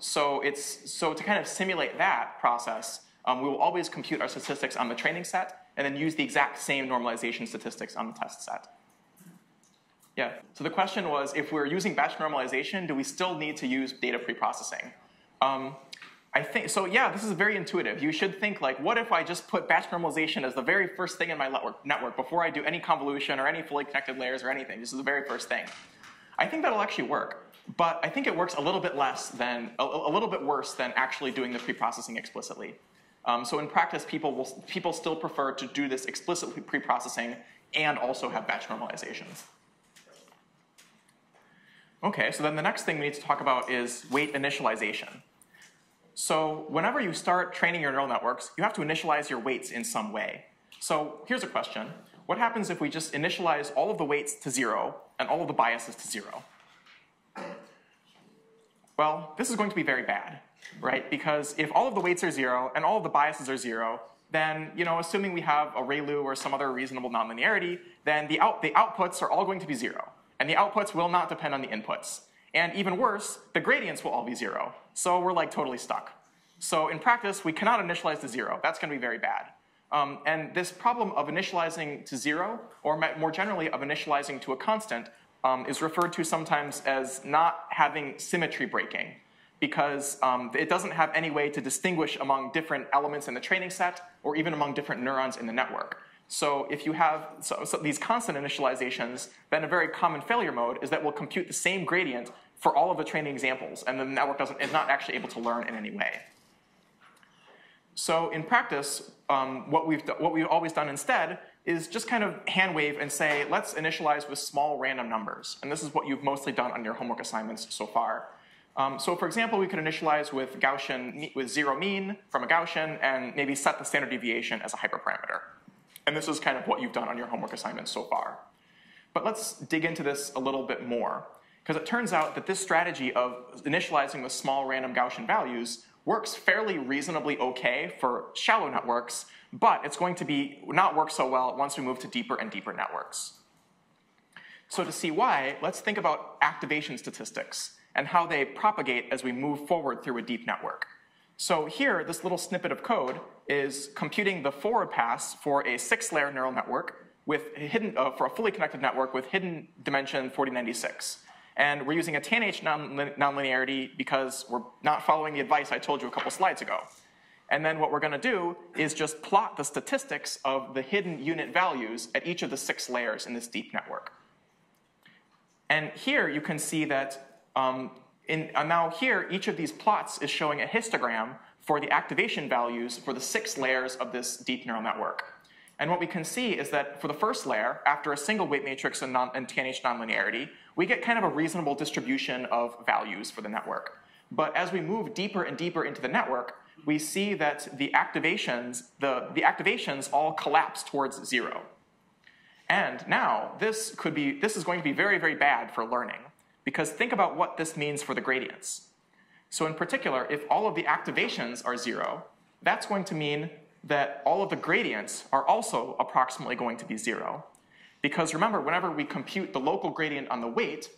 So to kind of simulate that process, we will always compute our statistics on the training set and then use the exact same normalization statistics on the test set. Yeah, so the question was, if we're using batch normalization, do we still need to use data preprocessing? I think, so yeah, this is very intuitive. You should think like, what if I just put batch normalization as the very first thing in my network before I do any convolution or any fully connected layers or anything? This is the very first thing. I think that'll actually work, but I think it works a little bit worse than actually doing the preprocessing explicitly. So in practice, people still prefer to do this explicitly preprocessing and also have batch normalization. Okay, so then the next thing we need to talk about is weight initialization. So whenever you start training your neural networks, you have to initialize your weights in some way. So here's a question. What happens if we just initialize all of the weights to 0 and all of the biases to 0? Well, this is going to be very bad, right? Because if all of the weights are 0 and all of the biases are 0, then, assuming we have a ReLU or some other reasonable nonlinearity, then the outputs are all going to be 0. And the outputs will not depend on the inputs. And even worse, the gradients will all be 0. So we're like totally stuck. So in practice, we cannot initialize to 0. That's going to be very bad. And this problem of initializing to 0, or more generally of initializing to a constant, is referred to sometimes as not having symmetry breaking, because it doesn't have any way to distinguish among different elements in the training set or even among different neurons in the network. So if you have these constant initializations, then a very common failure mode is that we'll compute the same gradient for all of the training examples, and the network is not actually able to learn in any way. So in practice, what we've always done instead is just kind of hand wave and say, let's initialize with small random numbers. And this is what you've mostly done on your homework assignments so far. So for example, we could initialize with Gaussian, with 0 mean from a Gaussian, and maybe set the standard deviation as a hyperparameter. And this is kind of what you've done on your homework assignments so far. But let's dig into this a little bit more, because it turns out that this strategy of initializing with small random Gaussian values works fairly reasonably okay for shallow networks, but it's going to not work so well once we move to deeper and deeper networks. So to see why, let's think about activation statistics and how they propagate as we move forward through a deep network. So here, this little snippet of code is computing the forward pass for a 6-layer neural network with for a fully connected network with hidden dimension 4096. And we're using a tanh nonlinearity because we're not following the advice I told you a couple slides ago. And then what we're going to do is just plot the statistics of the hidden unit values at each of the 6 layers in this deep network. And here you can see that now here, each of these plots is showing a histogram for the activation values for the 6 layers of this deep neural network. And what we can see is that for the first layer, after a single weight matrix and tanh nonlinearity, we get kind of a reasonable distribution of values for the network. But as we move deeper and deeper into the network, we see that the activations all collapse towards 0. And now this is going to be very, very bad for learning, because think about what this means for the gradients. So in particular, if all of the activations are 0, that's going to mean that all of the gradients are also approximately going to be 0. Because remember, whenever we compute the local gradient on the weight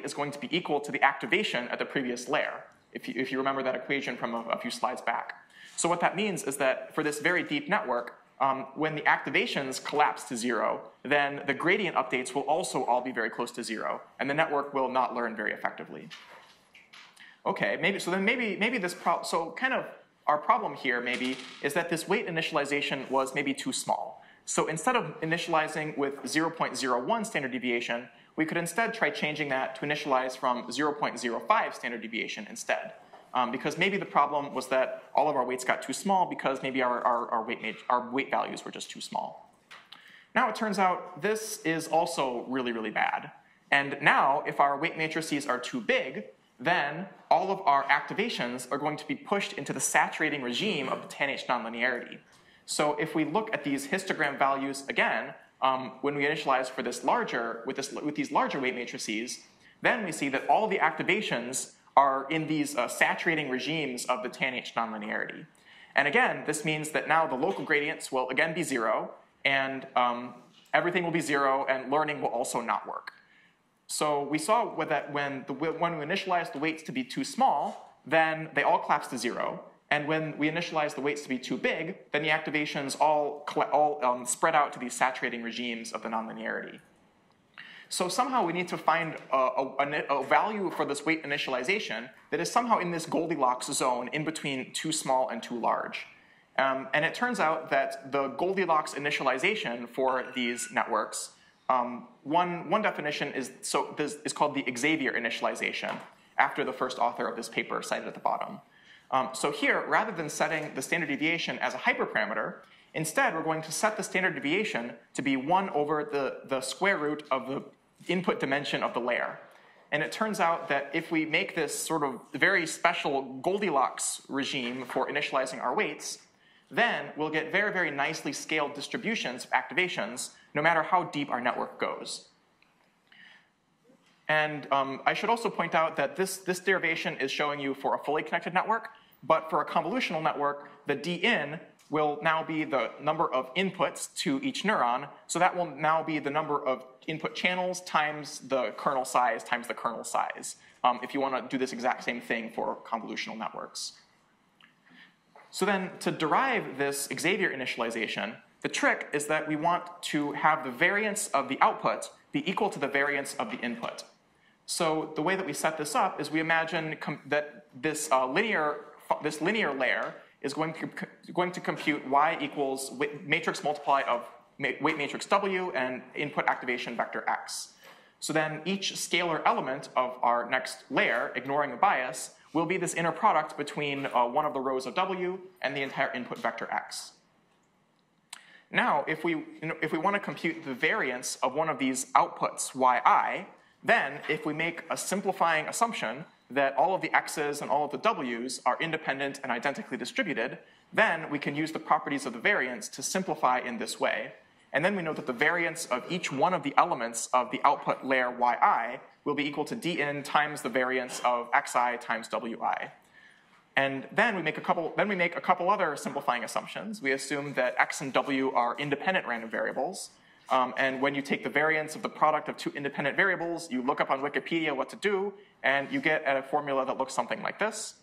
is going to be equal to the activation at the previous layer, if you remember that equation from a few slides back. So what that means is that for this very deep network, when the activations collapse to 0, then the gradient updates will also all be very close to 0, and the network will not learn very effectively. Okay, so kind of our problem here maybe is that this weight initialization was maybe too small. So instead of initializing with 0.01 standard deviation, we could instead try changing that to initialize from 0.05 standard deviation instead. Because maybe the problem was that all of our weights got too small because maybe our weight values were just too small. Now it turns out this is also really, really bad. And now if our weight matrices are too big, then all of our activations are going to be pushed into the saturating regime of the tanh nonlinearity. So if we look at these histogram values again, when we initialize for this with these larger weight matrices, then we see that all the activations are in these saturating regimes of the tanh nonlinearity. And again, this means that now the local gradients will again be 0, and everything will be 0, and learning will also not work. So we saw that when we initialize the weights to be too small, then they all collapse to 0. And when we initialize the weights to be too big, then the activations all spread out to these saturating regimes of the nonlinearity. So somehow we need to find a value for this weight initialization that is somehow in this Goldilocks zone in between too small and too large. And it turns out that the Goldilocks initialization for these networks, one definition is called the Xavier Initialization, after the first author of this paper cited at the bottom. So here, rather than setting the standard deviation as a hyperparameter, instead we're going to set the standard deviation to be 1 over the square root of the input dimension of the layer. And it turns out that if we make this sort of very special Goldilocks regime for initializing our weights, then we'll get very, very nicely scaled distributions of activations, no matter how deep our network goes. And I should also point out that this derivation is showing you for a fully connected network, but for a convolutional network, the d-in will now be the number of inputs to each neuron. So that will now be the number of input channels times the kernel size times the kernel size, if you want to do this exact same thing for convolutional networks. So then to derive this Xavier initialization, the trick is that we want to have the variance of the output be equal to the variance of the input. So the way that we set this up is we imagine that this linear layer is going to compute y equals matrix multiply of weight matrix W and input activation vector X. So then each scalar element of our next layer, ignoring the bias, will be this inner product between one of the rows of W and the entire input vector X. Now, if we want to compute the variance of one of these outputs, yi, then if we make a simplifying assumption that all of the x's and all of the w's are independent and identically distributed, then we can use the properties of the variance to simplify in this way. And then we know that the variance of each one of the elements of the output layer yi will be equal to dn times the variance of xi times wi. And then we make a couple other simplifying assumptions. We assume that x and w are independent random variables. And when you take the variance of the product of two independent variables, you look up on Wikipedia what to do, and you get a formula that looks something like this.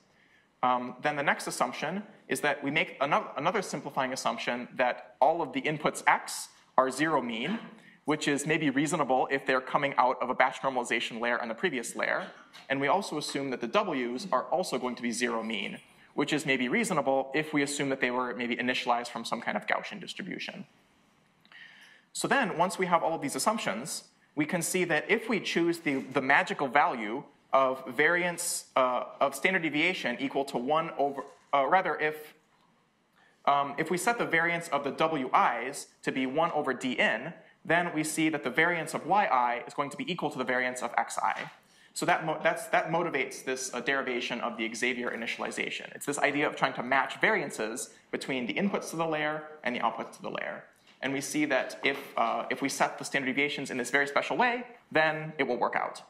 Then the next assumption is that we make another simplifying assumption that all of the inputs x are zero mean, which is maybe reasonable if they're coming out of a batch normalization layer on the previous layer. And we also assume that the w's are also going to be zero mean, which is maybe reasonable if we assume that they were maybe initialized from some kind of Gaussian distribution. So then, once we have all of these assumptions, we can see that if we choose the magical value of variance of standard deviation equal to 1 over, if we set the variance of the wi's to be 1 over dn, then we see that the variance of yi is going to be equal to the variance of xi. So that motivates this derivation of the Xavier initialization. It's this idea of trying to match variances between the inputs to the layer and the outputs to the layer. And we see that if we set the standard deviations in this very special way, then it will work out.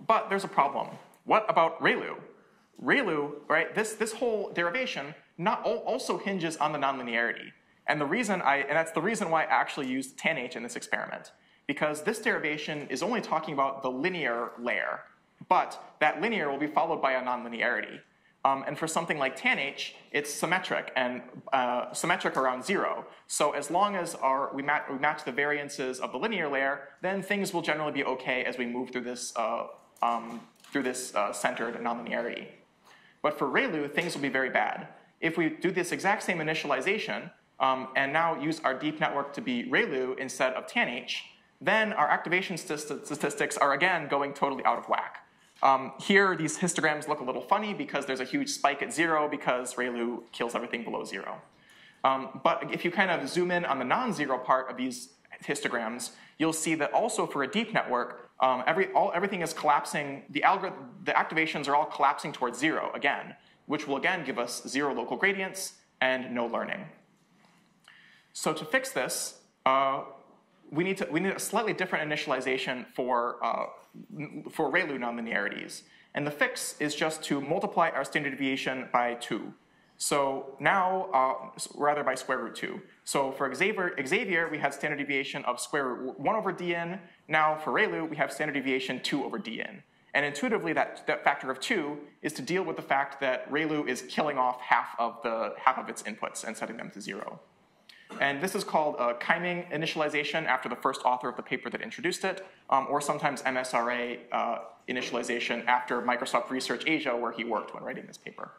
But there's a problem. What about ReLU? ReLU, right, this whole derivation also hinges on the nonlinearity. And that's the reason why I actually used tanh in this experiment. Because this derivation is only talking about the linear layer, but that linear will be followed by a nonlinearity. And for something like tanh, it's symmetric and symmetric around 0. So as long as we match the variances of the linear layer, then things will generally be okay as we move through this centered nonlinearity. But for ReLU, things will be very bad. If we do this exact same initialization and now use our deep network to be ReLU instead of tanh, then our activation statistics are again going totally out of whack. Here, these histograms look a little funny because there's a huge spike at 0 because ReLU kills everything below 0. But if you kind of zoom in on the non-zero part of these histograms, you'll see that also for a deep network, everything is collapsing. The activations are all collapsing towards 0 again, which will again give us 0 local gradients and no learning. So to fix this, we need a slightly different initialization for ReLU nonlinearities. And the fix is just to multiply our standard deviation by 2. So now, rather by square root 2. So for Xavier, we had standard deviation of square root 1 over dn. Now for ReLU, we have standard deviation 2 over dn. And intuitively, that factor of 2 is to deal with the fact that ReLU is killing off half of its inputs and setting them to 0. And this is called Cunning Initialization after the first author of the paper that introduced it, or sometimes MSRA initialization after Microsoft Research Asia, where he worked when writing this paper.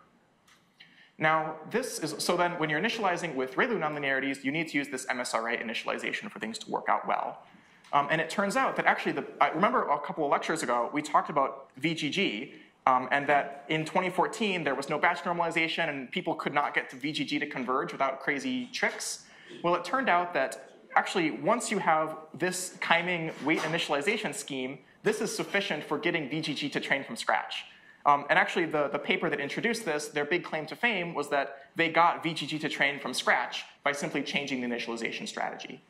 Now, so then when you're initializing with ReLU nonlinearities, you need to use this MSRA initialization for things to work out well. And it turns out that actually, I remember a couple of lectures ago, we talked about VGG, and that in 2014, there was no batch normalization, and people could not get to VGG to converge without crazy tricks. Well, it turned out that actually, once you have this Cunning weight initialization scheme, this is sufficient for getting VGG to train from scratch. And actually, the paper that introduced this, their big claim to fame was that they got VGG to train from scratch by simply changing the initialization strategy.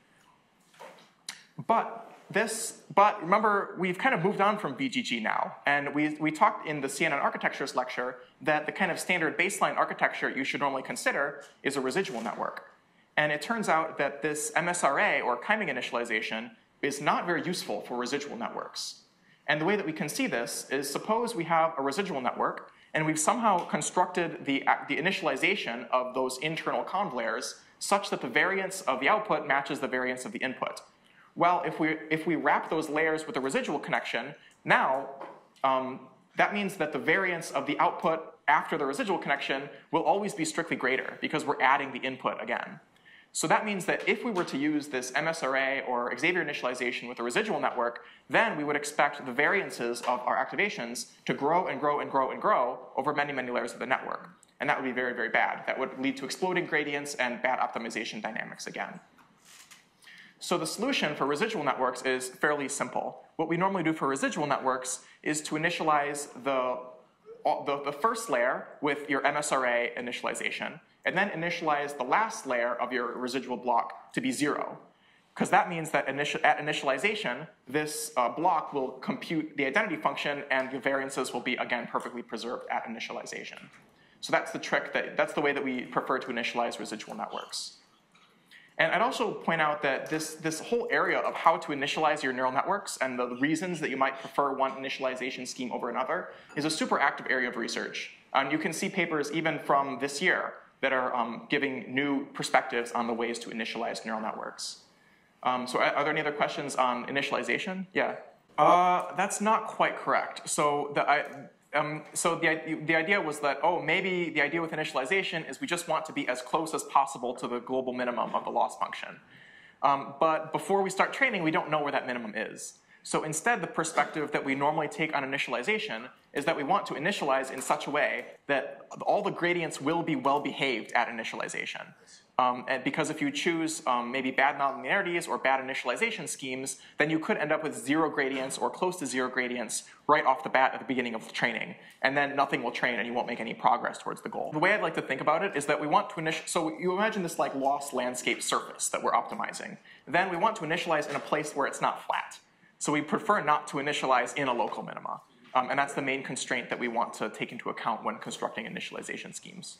But But remember, we've kind of moved on from BGG now, and we talked in the CNN architectures lecture that the kind of standard baseline architecture you should normally consider is a residual network. And it turns out that this MSRA, or Cunning Initialization, is not very useful for residual networks. And the way that we can see this is, suppose we have a residual network, and we've somehow constructed the initialization of those internal conv layers such that the variance of the output matches the variance of the input. Well, if we wrap those layers with a residual connection, now that means that the variance of the output after the residual connection will always be strictly greater because we're adding the input again. So that means that if we were to use this MSRA or Xavier initialization with a residual network, then we would expect the variances of our activations to grow and grow and grow and grow over many, many layers of the network. And that would be very, very bad. That would lead to exploding gradients and bad optimization dynamics again. So the solution for residual networks is fairly simple. What we normally do for residual networks is to initialize the first layer with your MSRA initialization, and then initialize the last layer of your residual block to be 0. Because that means that at initialization, this block will compute the identity function, and the variances will be, again, perfectly preserved at initialization. So that's the trick, that's the way that we prefer to initialize residual networks. And I'd also point out that this whole area of how to initialize your neural networks and the reasons that you might prefer one initialization scheme over another is a super active area of research. And you can see papers even from this year that are giving new perspectives on the ways to initialize neural networks. So are there any other questions on initialization? Yeah. That's not quite correct. So the idea was that, oh, maybe the idea with initialization is we just want to be as close as possible to the global minimum of the loss function. But before we start training, we don't know where that minimum is. So instead, the perspective that we normally take on initialization is that we want to initialize in such a way that all the gradients will be well behaved at initialization. And because if you choose maybe bad non-linearities or bad initialization schemes, then you could end up with 0 gradients or close to 0 gradients right off the bat at the beginning of the training. And then nothing will train and you won't make any progress towards the goal. The way I'd like to think about it is that we want to so you imagine this like lost landscape surface that we're optimizing. Then we want to initialize in a place where it's not flat. So we prefer not to initialize in a local minima. And that's the main constraint that we want to take into account when constructing initialization schemes.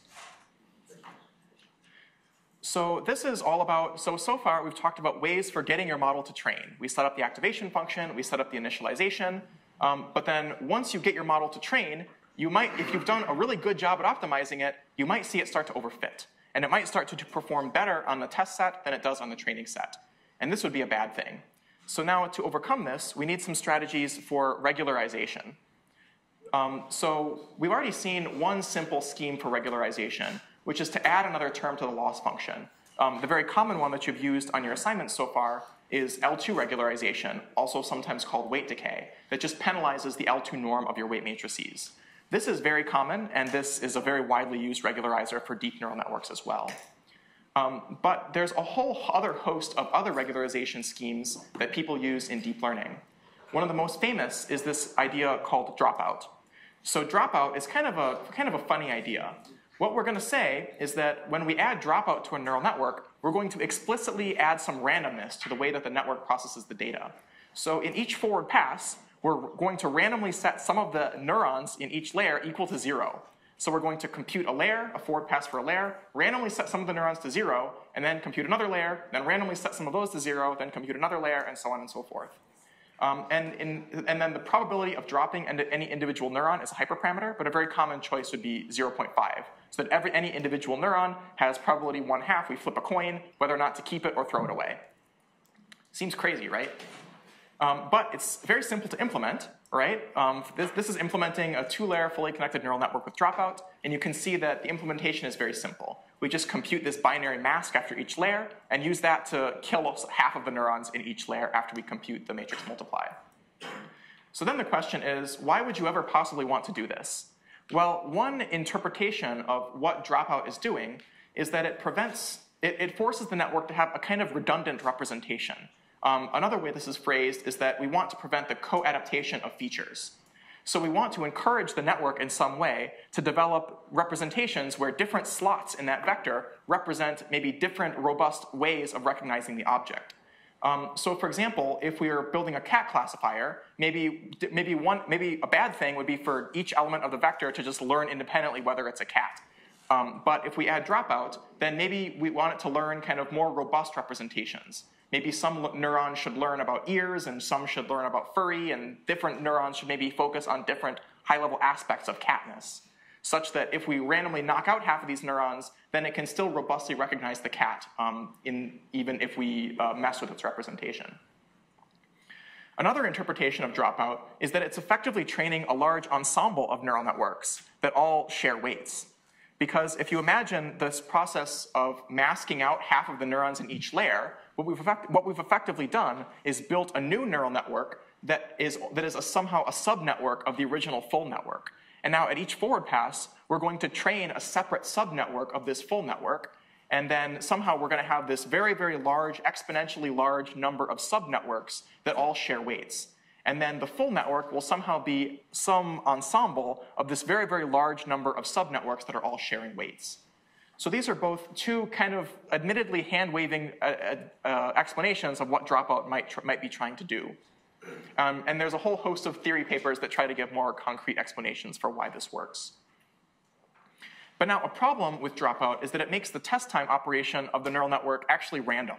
So this is all about, so far we've talked about ways for getting your model to train. We set up the activation function, we set up the initialization, but then once you get your model to train, you might, if you've done a really good job at optimizing it, you might see it start to overfit. And it might start to perform better on the test set than it does on the training set. And this would be a bad thing. So now to overcome this, we need some strategies for regularization. So we've already seen one simple scheme for regularization, which is to add another term to the loss function. The very common one that you've used on your assignments so far is L2 regularization, also sometimes called weight decay, that just penalizes the L2 norm of your weight matrices. This is very common, and this is a very widely used regularizer for deep neural networks as well. But there's a whole other host of other regularization schemes that people use in deep learning. One of the most famous is this idea called dropout. So dropout is kind of a funny idea. What we're going to say is that when we add dropout to a neural network, we're going to explicitly add some randomness to the way that the network processes the data. So in each forward pass, we're going to randomly set some of the neurons in each layer equal to 0. So we're going to compute a layer, a forward pass for a layer, randomly set some of the neurons to 0, and then compute another layer, then randomly set some of those to 0, then compute another layer, and so on and so forth. And then the probability of dropping any individual neuron is a hyperparameter, but a very common choice would be 0.5. So that any individual neuron has probability 1/2. We flip a coin whether or not to keep it or throw it away. Seems crazy, right? But it's very simple to implement, right? This is implementing a 2-layer fully connected neural network with dropout, and you can see that the implementation is very simple. We just compute this binary mask after each layer and use that to kill half of the neurons in each layer after we compute the matrix multiply. So then the question is, why would you ever possibly want to do this? Well, one interpretation of what dropout is doing is that it forces the network to have a kind of redundant representation. Another way this is phrased is that we want to prevent the co-adaptation of features. So we want to encourage the network in some way to develop representations where different slots in that vector represent maybe different robust ways of recognizing the object. So for example, if we are building a cat classifier, maybe a bad thing would be for each element of the vector to just learn independently whether it's a cat. But if we add dropout, then maybe we want it to learn kind of more robust representations. Maybe some neurons should learn about ears, and some should learn about furry, and different neurons should maybe focus on different high-level aspects of catness, such that if we randomly knock out half of these neurons, then it can still robustly recognize the cat, even if we mess with its representation. Another interpretation of dropout is that it's effectively training a large ensemble of neural networks that all share weights. Because if you imagine this process of masking out half of the neurons in each layer, what we've effectively done is built a new neural network that is somehow a subnetwork of the original full network. And now at each forward pass, we're going to train a separate subnetwork of this full network, and then somehow we're going to have this very, very large, exponentially large number of subnetworks that all share weights. And then the full network will somehow be some ensemble of this very, very large number of subnetworks that are all sharing weights. So these are both two kind of admittedly hand-waving explanations of what dropout might be trying to do. And there's a whole host of theory papers that try to give more concrete explanations for why this works. But now a problem with dropout is that it makes the test time operation of the neural network actually random,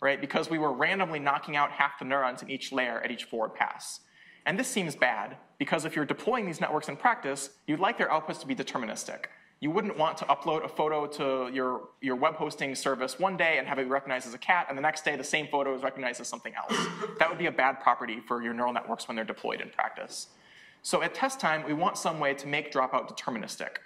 right? Because we were randomly knocking out half the neurons in each layer at each forward pass. And this seems bad, because if you're deploying these networks in practice, you'd like their outputs to be deterministic. You wouldn't want to upload a photo to your web hosting service one day and have it recognized as a cat, and the next day the same photo is recognized as something else. That would be a bad property for your neural networks when they're deployed in practice. So at test time, we want some way to make dropout deterministic.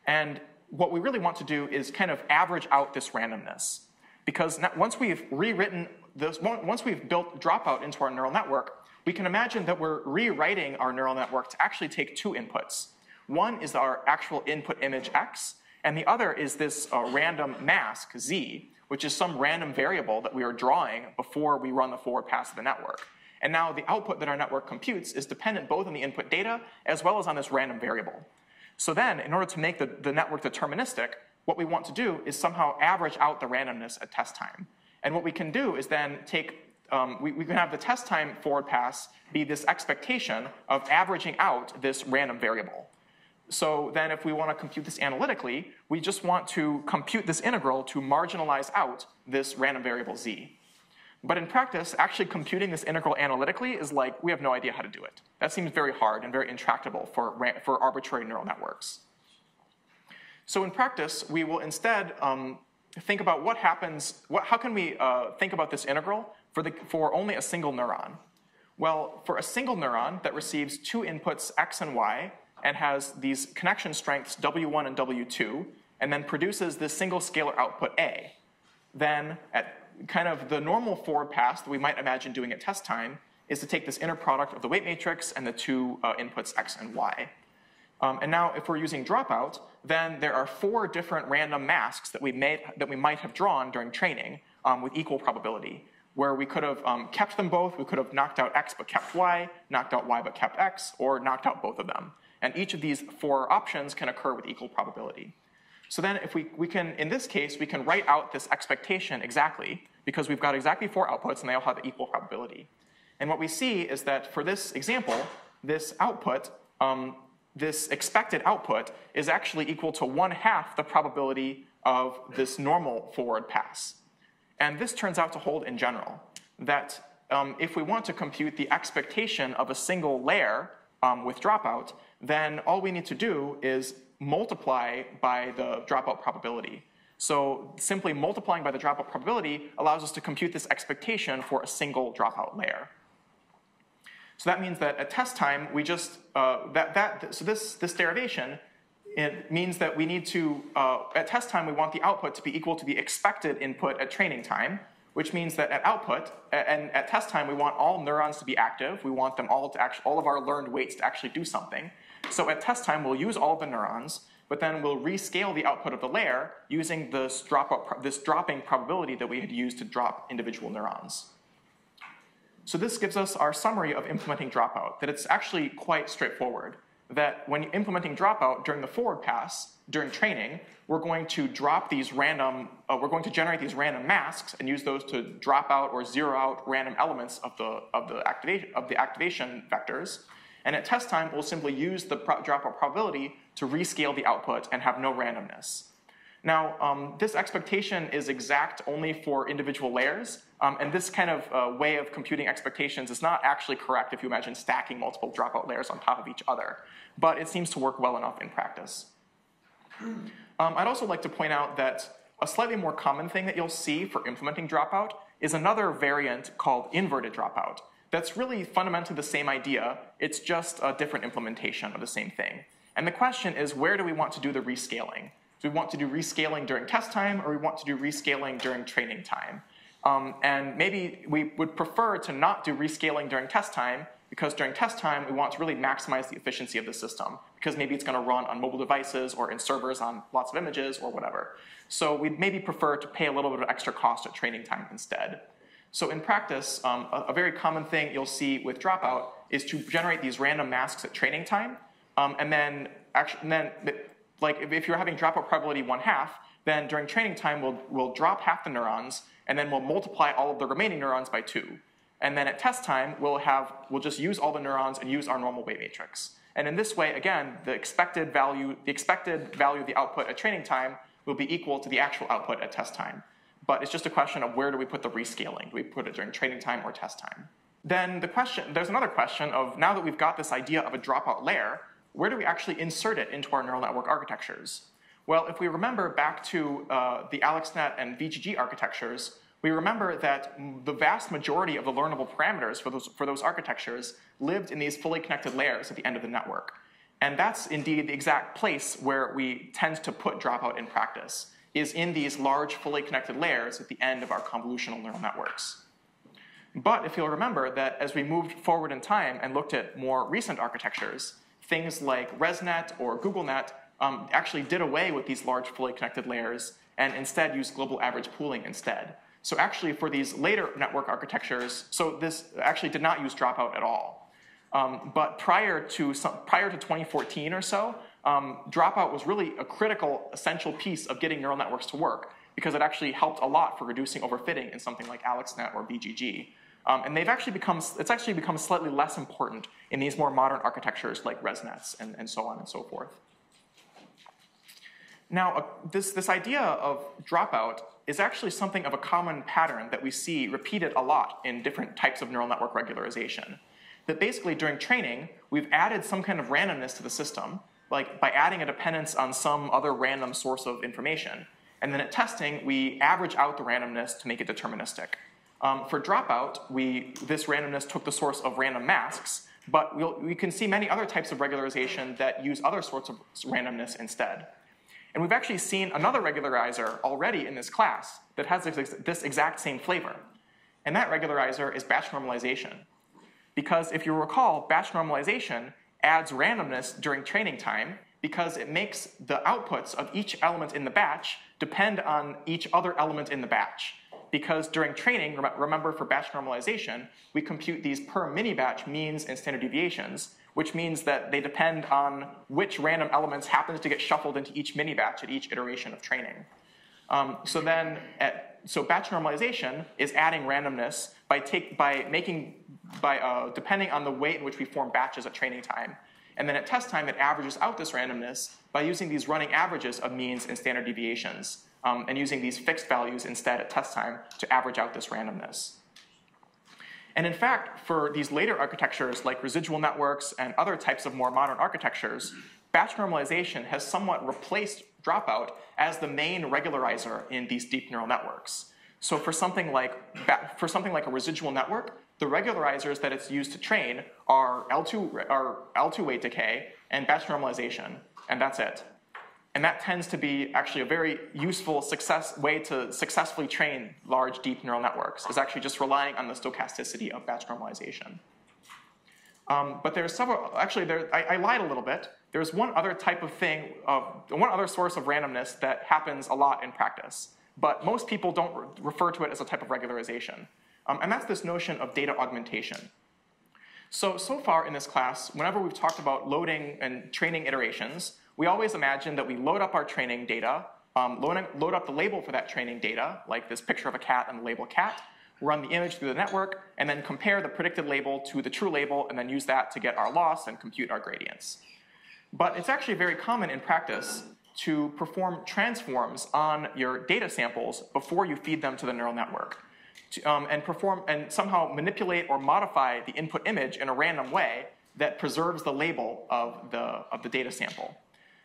And what we really want to do is kind of average out this randomness. Because once we've rewritten this, once we've built dropout into our neural network, we can imagine that we're rewriting our neural network to actually take two inputs. One is our actual input image x, and the other is this random mask z, which is some random variable that we are drawing before we run the forward pass of the network. And now the output that our network computes is dependent both on the input data as well as on this random variable. So then, in order to make the network deterministic, what we want to do is somehow average out the randomness at test time. And what we can do is then take, we can have the test time forward pass be this expectation of averaging out this random variable. So then if we want to compute this analytically, we just want to compute this integral to marginalize out this random variable z. But in practice, actually computing this integral analytically is like, we have no idea how to do it. That seems very hard and very intractable for arbitrary neural networks. So in practice, we will instead think about what happens, how can we think about this integral for only a single neuron? Well, for a single neuron that receives two inputs x and y and has these connection strengths W1 and W2, and then produces this single scalar output A, then at kind of the normal forward pass that we might imagine doing at test time is to take this inner product of the weight matrix and the two inputs x and y. And now if we're using dropout, then there are 4 different random masks that we might have drawn during training with equal probability, where we could have kept them both. We could have knocked out x but kept y, knocked out y but kept x, or knocked out both of them. And each of these 4 options can occur with equal probability. So then if we can, in this case, we can write out this expectation exactly, because we've got exactly 4 outputs and they all have equal probability. And what we see is that for this example, this output, this expected output is actually equal to 1/2 the probability of this normal forward pass. And this turns out to hold in general, that if we want to compute the expectation of a single layer with dropout, then all we need to do is multiply by the dropout probability. So simply multiplying by the dropout probability allows us to compute this expectation for a single dropout layer. So that means that at test time, we just, so this derivation, it means that we need to, at test time, we want the output to be equal to the expected input at training time, which means that at output, and at test time, we want all neurons to be active. We want them all to all of our learned weights to actually do something. So at test time, we'll use all of the neurons, but then we'll rescale the output of the layer using this dropping probability that we had used to drop individual neurons. So this gives us our summary of implementing dropout, that it's actually quite straightforward. that when implementing dropout during the forward pass, during training, we're going to drop these random, we're going to generate these random masks and use those to drop out or zero out random elements of the activation vectors. And at test time, we'll simply use the dropout probability to rescale the output and have no randomness. Now, this expectation is exact only for individual layers, and this kind of way of computing expectations is not actually correct if you imagine stacking multiple dropout layers on top of each other, but it seems to work well enough in practice. I'd also like to point out that a slightly more common thing that you'll see for implementing dropout is another variant called inverted dropout. That's really fundamentally the same idea, it's just a different implementation of the same thing. And the question is, where do we want to do the rescaling? Do we want to do rescaling during test time, or we want to do rescaling during training time? And maybe we would prefer to not do rescaling during test time, because during test time, we want to really maximize the efficiency of the system, because maybe it's going to run on mobile devices or in servers on lots of images or whatever. So we'd maybe prefer to pay a little bit of extra cost at training time instead. So in practice, a very common thing you'll see with dropout is to generate these random masks at training time, and then like if you're having dropout probability 1/2, then during training time we'll drop half the neurons, and then we'll multiply all of the remaining neurons by 2. And then at test time, we'll just use all the neurons and use our normal weight matrix. And in this way, again, the expected value of the output at training time will be equal to the actual output at test time. But it's just a question of where do we put the rescaling? Do we put it during training time or test time? Then there's another question of, now that we've got this idea of a dropout layer, where do we actually insert it into our neural network architectures? Well, if we remember back to the AlexNet and VGG architectures, we remember that the vast majority of the learnable parameters for those architectures lived in these fully connected layers at the end of the network. And that's indeed the exact place where we tend to put dropout in practice, is in these large fully connected layers at the end of our convolutional neural networks. But if you'll remember that as we moved forward in time and looked at more recent architectures, things like ResNet or GoogleNet actually did away with these large fully connected layers and instead used global average pooling instead. So actually for these later network architectures, so this actually did not use dropout at all. But prior to 2014 or so, dropout was really a critical, essential piece of getting neural networks to work, because it actually helped a lot for reducing overfitting in something like AlexNet or VGG. And it's actually become slightly less important in these more modern architectures like ResNets and so on and so forth. Now, this idea of dropout is actually something of a common pattern that we see repeated a lot in different types of neural network regularization. That basically during training, we've added some kind of randomness to the system, like by adding a dependence on some other random source of information. And then at testing, we average out the randomness to make it deterministic. For dropout, this randomness took the source of random masks, but we can see many other types of regularization that use other sorts of randomness instead. And we've actually seen another regularizer already in this class that has this exact same flavor. And that regularizer is batch normalization. Because if you recall, batch normalization adds randomness during training time because it makes the outputs of each element in the batch depend on each other element in the batch. Because during training, remember for batch normalization, we compute these per mini-batch means and standard deviations, which means that they depend on which random elements happens to get shuffled into each mini-batch at each iteration of training. So batch normalization is adding randomness depending on the way in which we form batches at training time. And then at test time, it averages out this randomness by using these running averages of means and standard deviations, and using these fixed values instead at test time to average out this randomness. And in fact, for these later architectures like residual networks and other types of more modern architectures, batch normalization has somewhat replaced dropout as the main regularizer in these deep neural networks. So for something like a residual network, the regularizers that it's used to train are L2 weight decay and batch normalization, and that's it. And that tends to be actually a very useful way to successfully train large deep neural networks, is actually just relying on the stochasticity of batch normalization. But there's several, actually I lied a little bit. There's one other type of thing, one other source of randomness that happens a lot in practice, but most people don't refer to it as a type of regularization. And that's this notion of data augmentation. So far in this class, whenever we've talked about loading and training iterations, we always imagine that we load up our training data, load up the label for that training data, like this picture of a cat and the label cat, run the image through the network, and then compare the predicted label to the true label, and then use that to get our loss and compute our gradients. But it's actually very common in practice to perform transforms on your data samples before you feed them to the neural network, and somehow manipulate or modify the input image in a random way that preserves the label of the data sample.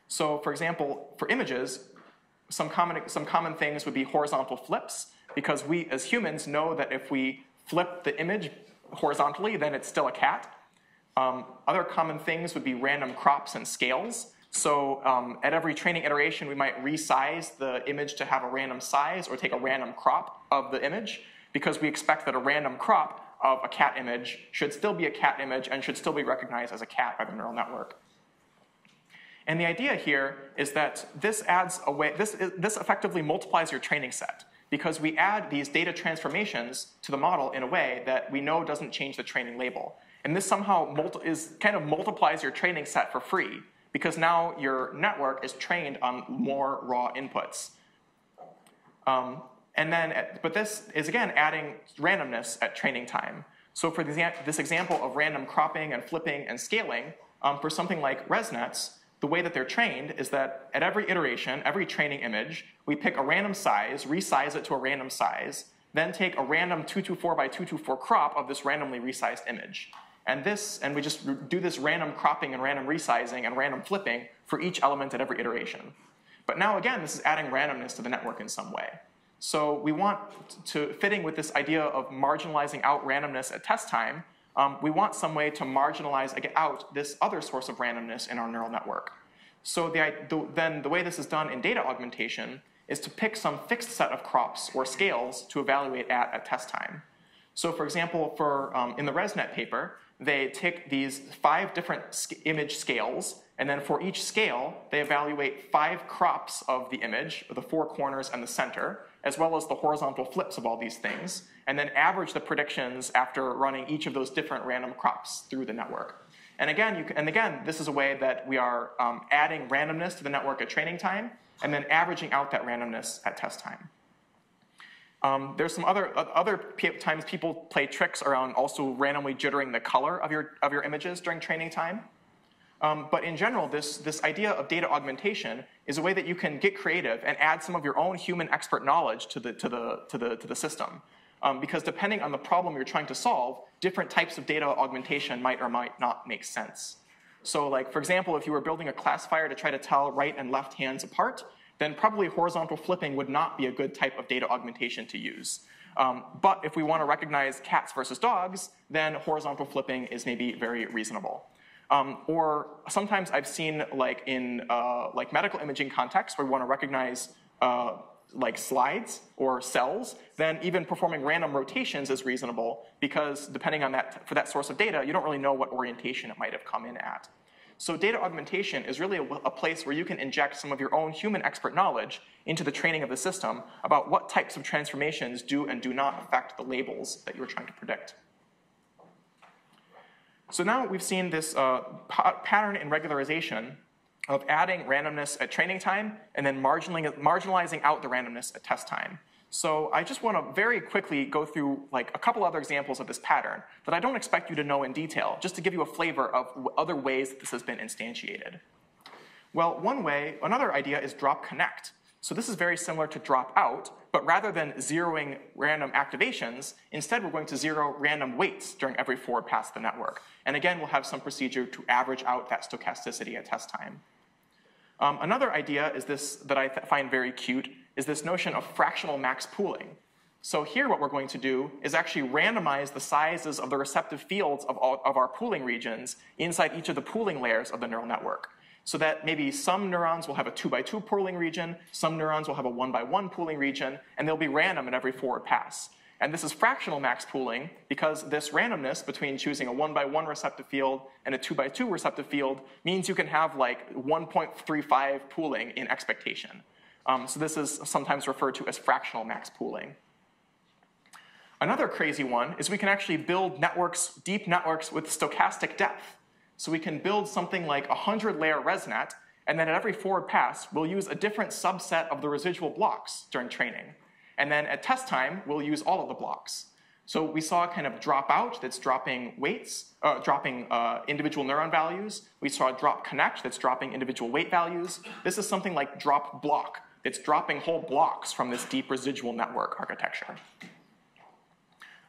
So for example, for images, some common things would be horizontal flips, because we as humans know that if we flip the image horizontally, then it's still a cat. Other common things would be random crops and scales. So at every training iteration, we might resize the image to have a random size or take a random crop of the image, because we expect that a random crop of a cat image should still be a cat image and should still be recognized as a cat by the neural network. And the idea here is that this effectively multiplies your training set, because we add these data transformations to the model in a way that we know doesn't change the training label. And this somehow kind of multiplies your training set for free, because now your network is trained on more raw inputs. But this is, again, adding randomness at training time. So for this example of random cropping and flipping and scaling, for something like ResNets, the way that they're trained is that at every iteration, every training image, we pick a random size, resize it to a random size, then take a random 224 by 224 crop of this randomly resized image. And we just do this random cropping and random resizing and random flipping for each element at every iteration. But now again, this is adding randomness to the network in some way. So we want to, fitting with this idea of marginalizing out randomness at test time, we want some way to marginalize out this other source of randomness in our neural network. So then the way this is done in data augmentation is to pick some fixed set of crops or scales to evaluate at test time. So for example, in the ResNet paper, they take these 5 different image scales, and then for each scale, they evaluate 5 crops of the image, the 4 corners and the center, as well as the horizontal flips of all these things, and then average the predictions after running each of those different random crops through the network. And again, this is a way that we are adding randomness to the network at training time, and then averaging out that randomness at test time. There's some other times people play tricks around also randomly jittering the color of your images during training time. But in general, this idea of data augmentation is a way that you can get creative and add some of your own human expert knowledge to the system. Because depending on the problem you're trying to solve, different types of data augmentation might or might not make sense. So like, for example, if you were building a classifier to try to tell right and left hands apart, then probably horizontal flipping would not be a good type of data augmentation to use. But if we want to recognize cats versus dogs, then horizontal flipping is maybe very reasonable. Or sometimes I've seen like in medical imaging contexts where we want to recognize like slides or cells, then even performing random rotations is reasonable, because depending on for that source of data, you don't really know what orientation it might have come in at. So data augmentation is really a place where you can inject some of your own human expert knowledge into the training of the system about what types of transformations do and do not affect the labels that you're trying to predict. So now we've seen this pattern in regularization of adding randomness at training time and then marginalizing out the randomness at test time. So I just want to very quickly go through like a couple other examples of this pattern that I don't expect you to know in detail, just to give you a flavor of other ways that this has been instantiated. Well, another idea is DropConnect. So this is very similar to Dropout, but rather than zeroing random activations, instead we're going to zero random weights during every forward pass of the network. And again, we'll have some procedure to average out that stochasticity at test time. Another idea is this that I find very cute, is this notion of fractional max pooling. So here what we're going to do is actually randomize the sizes of the receptive fields of our pooling regions inside each of the pooling layers of the neural network. So that maybe some neurons will have a 2x2 pooling region, some neurons will have a 1x1 pooling region, and they'll be random in every forward pass. And this is fractional max pooling because this randomness between choosing a 1x1 receptive field and a 2x2 receptive field means you can have like 1.35 pooling in expectation. So this is sometimes referred to as fractional max pooling. Another crazy one is we can actually build networks, deep networks with stochastic depth. So we can build something like a 100-layer ResNet, and then at every forward pass, we'll use a different subset of the residual blocks during training. And then at test time, we'll use all of the blocks. So we saw kind of dropout that's dropping weights, dropping individual neuron values. We saw DropConnect that's dropping individual weight values. This is something like drop block that's dropping whole blocks from this deep residual network architecture.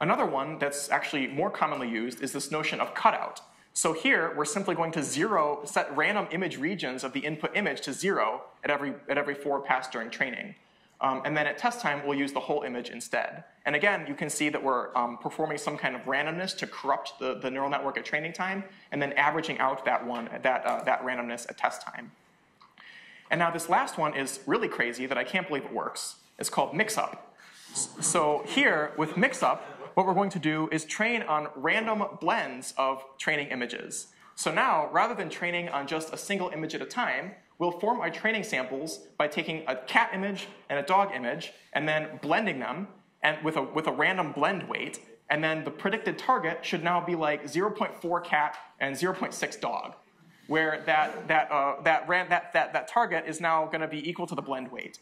Another one that's actually more commonly used is this notion of cutout. So here, we're simply going to set random image regions of the input image to 0 at every forward pass during training. And then at test time, we'll use the whole image instead. And again, you can see that we're performing some kind of randomness to corrupt the neural network at training time, and then averaging out that randomness at test time. And now this last one is really crazy that I can't believe it works. It's called Mixup. So here, with Mixup, what we're going to do is train on random blends of training images. So now, rather than training on just a single image at a time, we'll form our training samples by taking a cat image and a dog image and then blending them and with a random blend weight. And then the predicted target should now be like 0.4 cat and 0.6 dog, where that target is now going to be equal to the blend weight.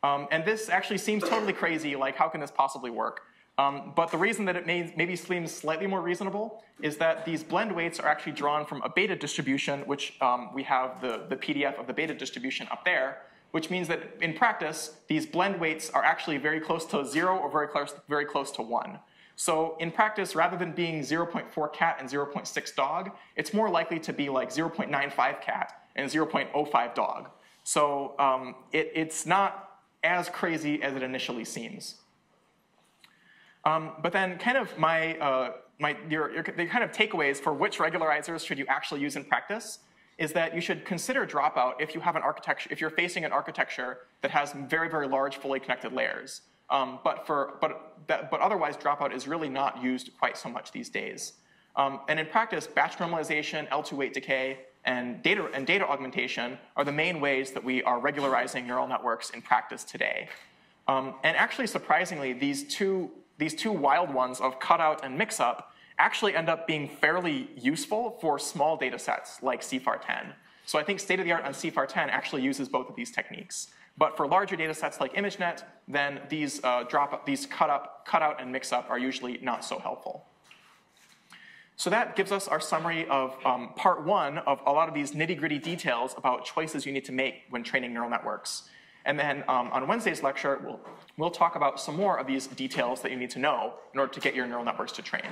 And this actually seems totally crazy. Like, how can this possibly work? But the reason that it maybe seems slightly more reasonable is that these blend weights are actually drawn from a beta distribution, which we have the PDF of the beta distribution up there, which means that in practice, these blend weights are actually very close to 0 or very close to 1. So in practice, rather than being 0.4 cat and 0.6 dog, it's more likely to be like 0.95 cat and 0.05 dog. So it's not as crazy as it initially seems. But then kind of the kind of takeaways for which regularizers should you actually use in practice is that you should consider dropout if you have an architecture, if you're facing an architecture that has very, very large fully connected layers. But otherwise, dropout is really not used quite so much these days. And in practice, batch normalization, L2 weight decay, and data augmentation are the main ways that we are regularizing neural networks in practice today. And actually, surprisingly, these two wild ones of cutout and mixup actually end up being fairly useful for small data sets like CFAR10. So I think state-of-the-art on CFAR10 actually uses both of these techniques. But for larger data sets like ImageNet, then these cutout and mixup are usually not so helpful. So that gives us our summary of part 1 of a lot of these nitty-gritty details about choices you need to make when training neural networks. And then on Wednesday's lecture, we'll talk about some more of these details that you need to know in order to get your neural networks to train.